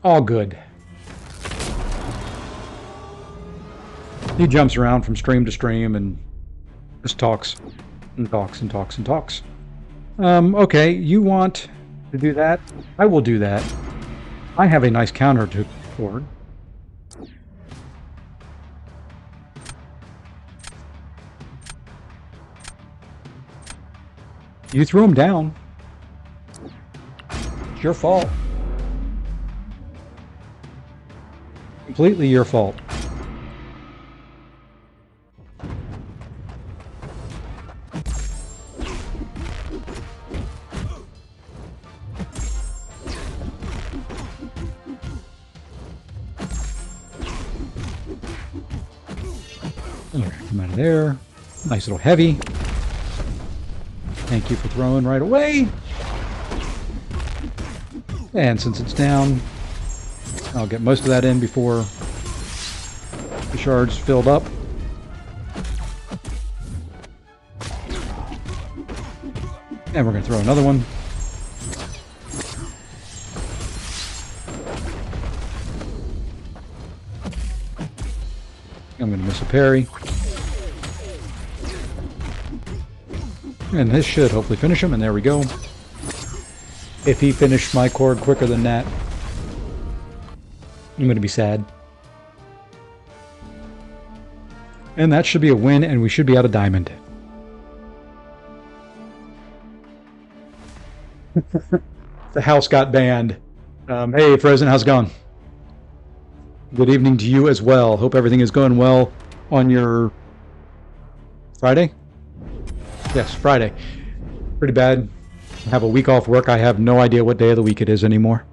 all good. He jumps around from stream to stream and just talks and talks and talks and talks. Okay, you want to do that? I will do that. I have a nice counter to forward. You threw him down. It's your fault. Completely your fault. Come out of there. Nice little heavy. Thank you for throwing right away. And since it's down, I'll get most of that in before the shards filled up. And we're going to throw another one. I'm going to miss a parry. And this should hopefully finish him, and there we go. If he finished my cord quicker than that, I'm going to be sad. And that should be a win, and we should be out of diamond. The house got banned. Hey, Frozen, how's it going? Good evening to you as well. Hope everything is going well on your Friday? Yes, Friday. Pretty bad. I have a week off work. I have no idea what day of the week it is anymore.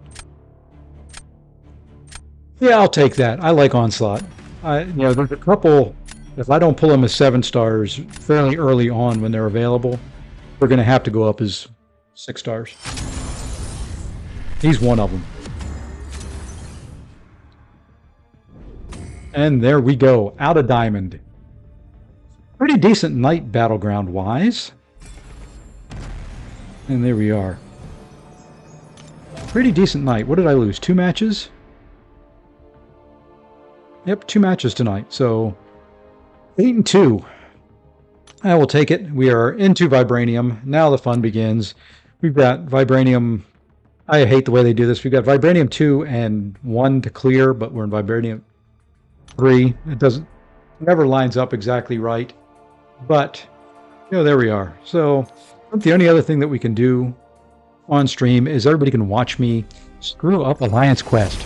Yeah, I'll take that. I like Onslaught. There's a couple, if I don't pull them as 7 stars fairly early on when they're available, we're going to have to go up as 6 stars. He's one of them. And there we go, out of diamond. Pretty decent night battleground-wise. And there we are. Pretty decent night. What did I lose? 2 matches? Yep, 2 matches tonight. So, 8-2. I will take it. We are into Vibranium. Now the fun begins. We've got Vibranium. I hate the way they do this. We've got Vibranium 2 and 1 to clear, but we're in Vibranium 3. It doesn't, never lines up exactly right. But, there we are. So, the only other thing that we can do on stream is everybody can watch me screw up Alliance Quest.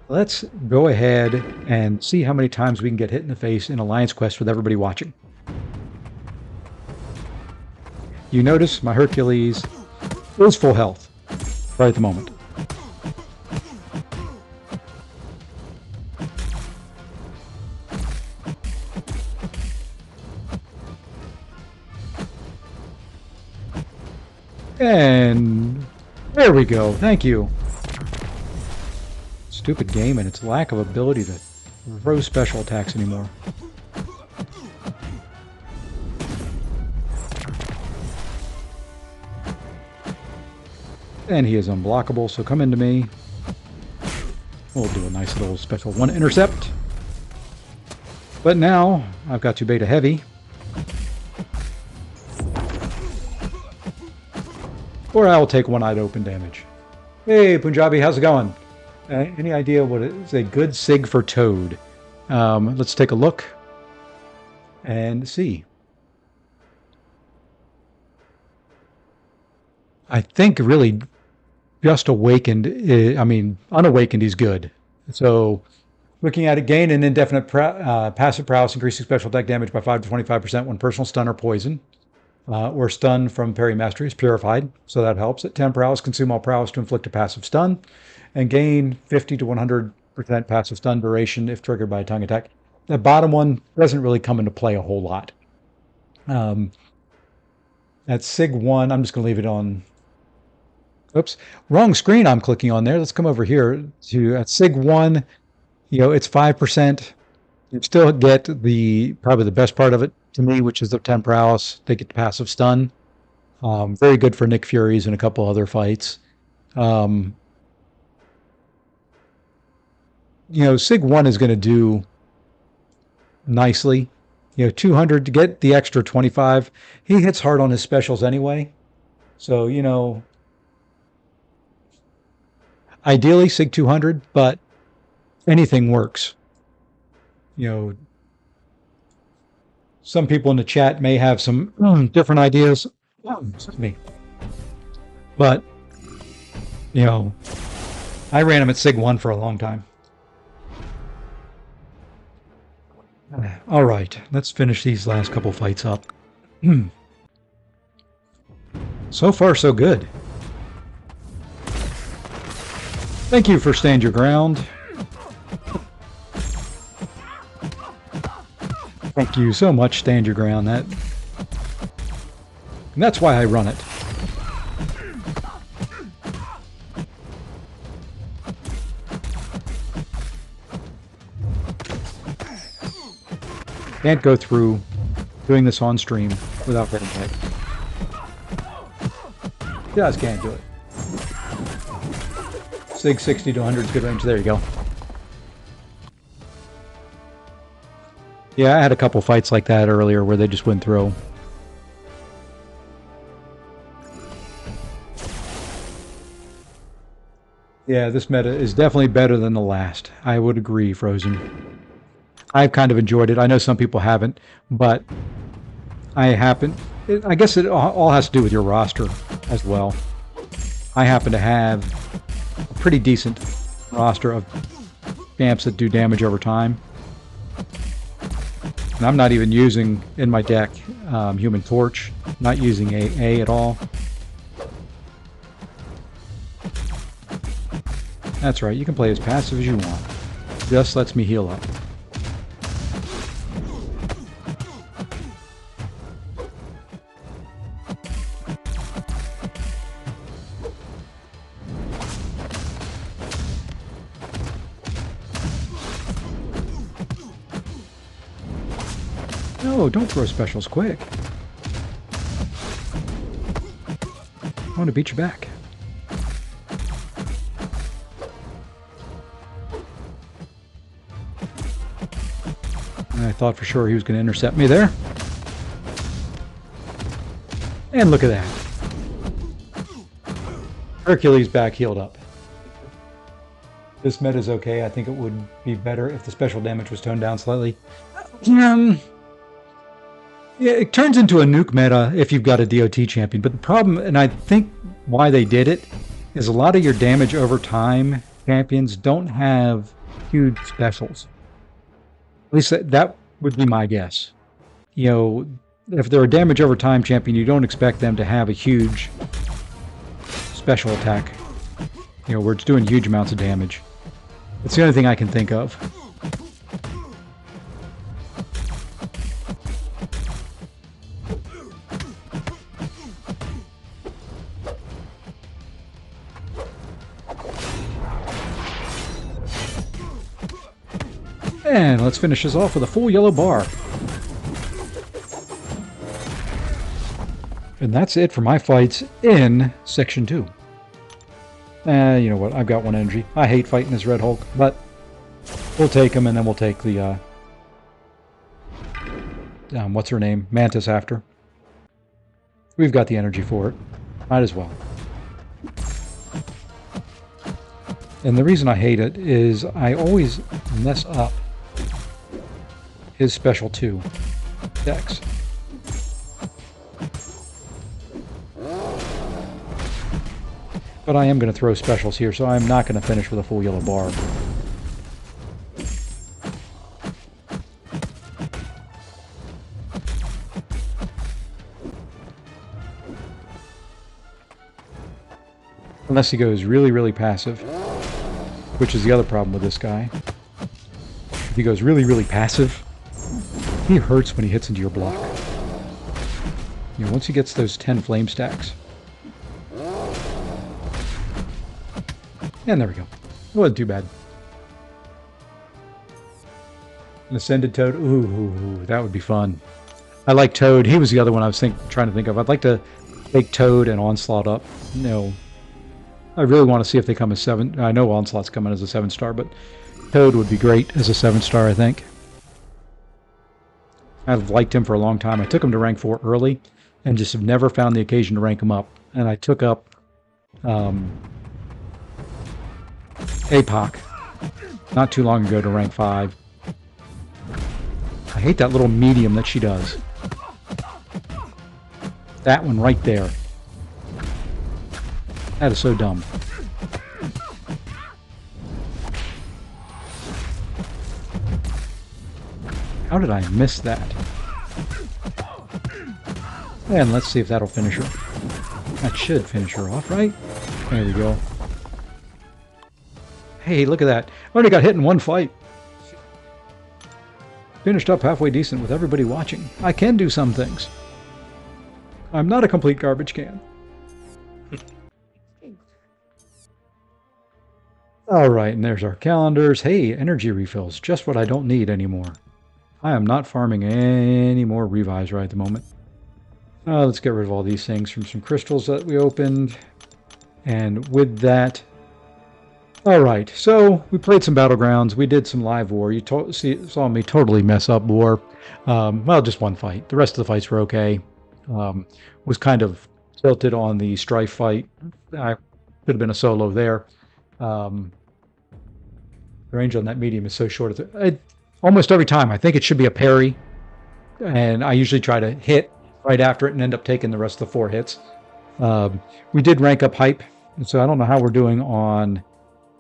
Let's go ahead and see how many times we can get hit in the face in Alliance Quest with everybody watching. You notice my Hercules is full health right at the moment. And there we go. Thank you. Stupid game and its lack of ability to throw special attacks anymore. And he is unblockable, so come into me. We'll do a nice little special 1 intercept. But now I've got to beta heavy. or I'll take one-eyed open damage. Hey, Punjabi, how's it going? Any idea what is a good sig for Toad? Let's take a look and see. I think really just awakened, I mean, unawakened, he's good. So looking at it, gain an indefinite passive prowess, increasing special attack damage by 5 to 25% when personal stun or poison. Or stun from parry mastery is purified, so that helps. At 10 prowess, consume all prowess to inflict a passive stun, and gain 50 to 100% passive stun duration if triggered by a tongue attack. The bottom one doesn't really come into play a whole lot. At Sig 1, I'm just going to leave it on. Oops, wrong screen I'm clicking on there. Let's come over here to at Sig 1, it's 5%. You still get probably the best part of it to me, which is the 10 prowess. They get the passive stun. Very good for Nick Furies and a couple other fights. Sig 1 is going to do nicely. 200 to get the extra 25. He hits hard on his specials anyway. So, ideally Sig 200, but anything works. Some people in the chat may have some different ideas. Excuse me. But, I ran him at Sig 1 for a long time. All right, let's finish these last couple fights up. So far, so good. Thank you for Stand Your Ground. Thank you so much, Stand Your Ground. That's why I run it. Can't go through doing this on stream without getting hit. Just can't do it. Sig 60 to 100 is good range. There you go. Yeah, I had a couple fights like that earlier where they just went through. Yeah, this meta is definitely better than the last. I would agree, Frozen. I've kind of enjoyed it. I know some people haven't, but I guess it all has to do with your roster as well. I happen to have a pretty decent roster of champs that do damage over time. And I'm not even using, in my deck, Human Torch. Not using AA at all. That's right, you can play as passive as you want. Just lets me heal up. No, don't throw specials quick. I want to beat you back. I thought for sure he was going to intercept me there. And look at that. Hercules back healed up. This meta is okay. I think it would be better if the special damage was toned down slightly. Yeah, it turns into a nuke meta if you've got a DOT champion. But the problem, and I think why they did it, is a lot of your damage over time champions don't have huge specials. At least that would be my guess. If they're a damage over time champion, you don't expect them to have a huge special attack. Where it's doing huge amounts of damage. It's the only thing I can think of. And let's finish this off with a full yellow bar. And that's it for my fights in Section 2. You know what? I've got one energy. I hate fighting this Red Hulk, but we'll take him, and then we'll take the, what's her name? Mantis after. We've got the energy for it. Might as well. And the reason I hate it is I always mess up his special 2 decks. But I am going to throw specials here, so I'm not going to finish with a full yellow bar. Unless he goes really, really passive, which is the other problem with this guy. If he goes really, really passive, he hurts when he hits into your block. You know, once he gets those 10 flame stacks. And there we go. It wasn't too bad. An Ascended Toad. Ooh, that would be fun. I like Toad. He was the other one I was trying to think of. I'd like to take Toad and Onslaught up. You know, I really want to see if they come as 7. I know Onslaught's coming as a 7-star, but Toad would be great as a 7-star, I think. I've liked him for a long time. I took him to rank 4 early and just have never found the occasion to rank him up. And I took up APOC not too long ago to rank 5. I hate that little medium that she does. That one right there. That is so dumb. How did I miss that? And let's see if that'll finish her. That should finish her off, right? There we go. Hey, look at that. I already got hit in one fight. Finished up halfway decent with everybody watching. I can do some things. I'm not a complete garbage can. Alright, and there's our calendars. Hey, energy refills. Just what I don't need anymore. I am not farming any more revives right at the moment. Let's get rid of all these things from some crystals that we opened. And with that... Alright, so we played some Battlegrounds. We did some live war. You saw me totally mess up war. Well, just one fight. The rest of the fights were okay. Was kind of tilted on the Strife fight. I could have been a solo there. The range on that medium is so short. Almost every time, I think it should be a parry. And I usually try to hit right after it and end up taking the rest of the 4 hits. We did rank up hype. So I don't know how we're doing on...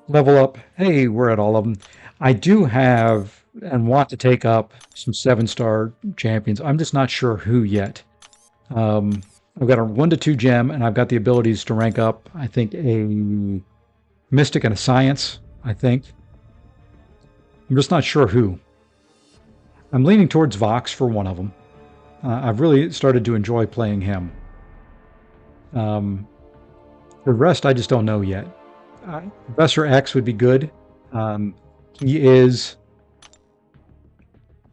level up. Hey, we're at all of them. I do have and want to take up some 7-star champions. I'm just not sure who yet. I've got a 1 to 2 gem, and I've got the abilities to rank up, I think, a mystic and a science, I think. I'm just not sure who. I'm leaning towards Vox for one of them. I've really started to enjoy playing him. The rest I just don't know yet. Professor X would be good. He is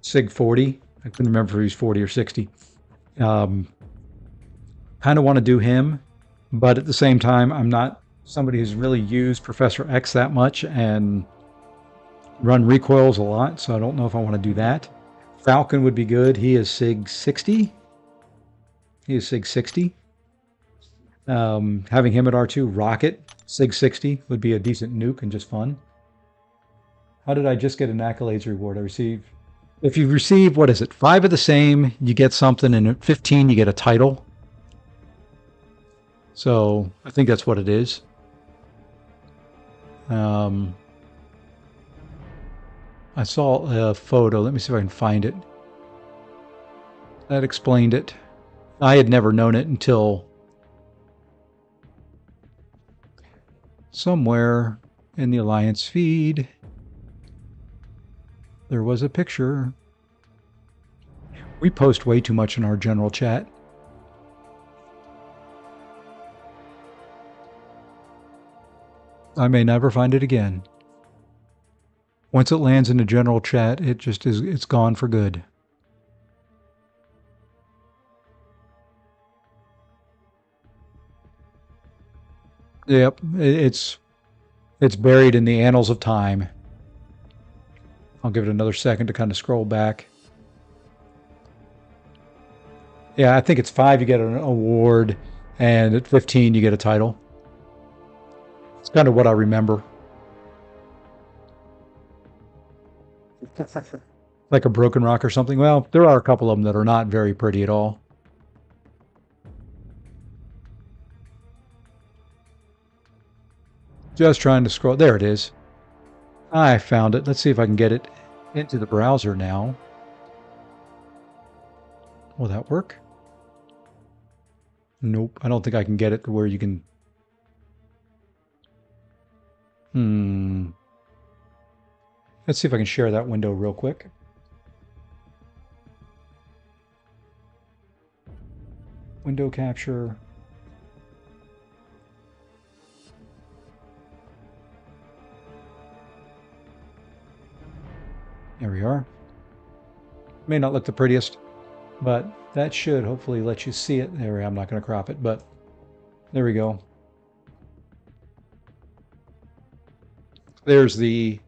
Sig 40. I couldn't remember if he was 40 or 60. Kind of want to do him, but at the same time, I'm not somebody who's really used Professor X that much and run recoils a lot, so I don't know if I want to do that. Falcon would be good. He is Sig 60. He is Sig 60. Having him at R2, Rocket, Sig 60 would be a decent nuke and just fun. How did I just get an accolades reward? I received... If you receive, what is it, 5 of the same, you get something, and at 15 you get a title. So, I think that's what it is. I saw a photo. Let me see if I can find it. That explained it. I had never known it until somewhere in the Alliance feed. There was a picture. We post way too much in our general chat. I may never find it again. Once it lands in the general chat, it just is, it's gone for good. Yep, it's buried in the annals of time. I'll give it another second to kind of scroll back. Yeah, I think it's 5 you get an award, and at 15 you get a title. It's kind of what I remember. Like a broken rock or something. Well, there are a couple of them that are not very pretty at all. Just trying to scroll. There it is. I found it. Let's see if I can get it into the browser now. Will that work? Nope. I don't think I can get it to where you can. Let's see if I can share that window real quick. Window capture. There we are. May not look the prettiest, but that should hopefully let you see it. There, I'm not going to crop it, but there we go. There's the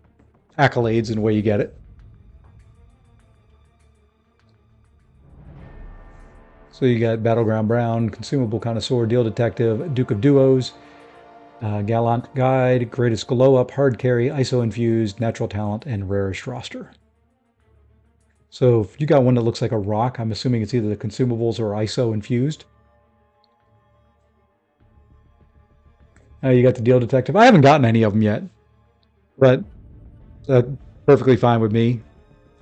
accolades and way you get it. So you got Battleground Brown, Consumable Connoisseur, Deal Detective, Duke of Duos, Gallant Guide, Greatest Glow Up, Hard Carry, ISO Infused, Natural Talent, and Rarest Roster. So if you got one that looks like a rock, I'm assuming it's either the consumables or ISO infused. You got the Deal Detective. I haven't gotten any of them yet, but that's perfectly fine with me.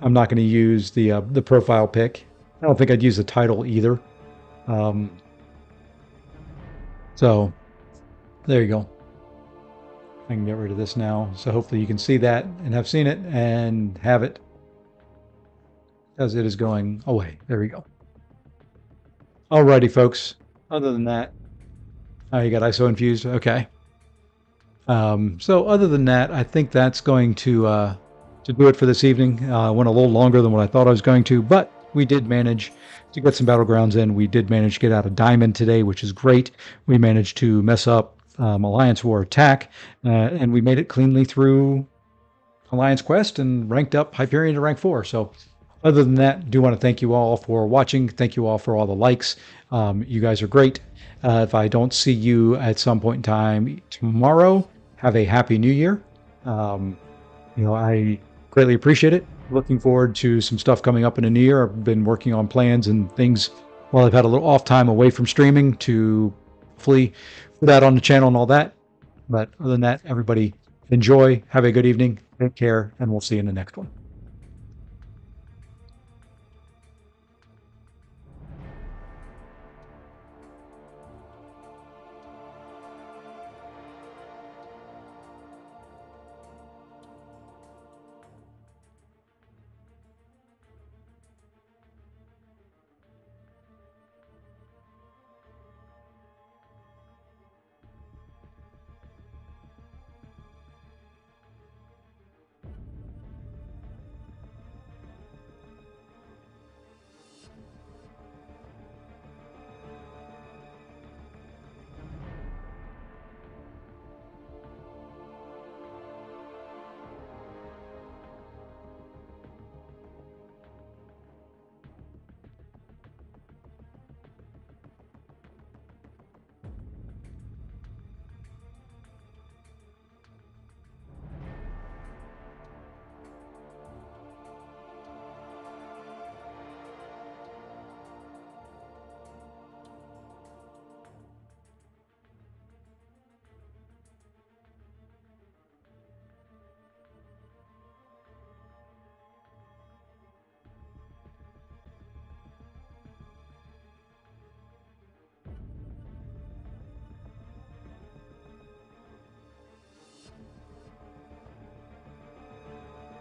I'm not going to use the profile pick. I don't think I'd use the title either. So there you go. I can get rid of this now. So hopefully you can see that and have seen it and have it as it is going away. There we go. Alrighty, folks. Other than that, you got ISO infused. Okay. So other than that, I think that's going to do it for this evening. Went a little longer than what I thought I was going to, but we did manage to get some Battlegrounds in. We did manage to get out a diamond today, which is great. We managed to mess up Alliance War Attack, and we made it cleanly through Alliance Quest and ranked up Hyperion to rank 4. So other than that, do want to thank you all for watching. Thank you all for all the likes. You guys are great. If I don't see you at some point in time tomorrow, have a happy new year. I greatly appreciate it. Looking forward to some stuff coming up in the new year. I've been working on plans and things while I've had a little off time away from streaming to hopefully put that on the channel and all that. But other than that, everybody enjoy, have a good evening, take care, and we'll see you in the next one.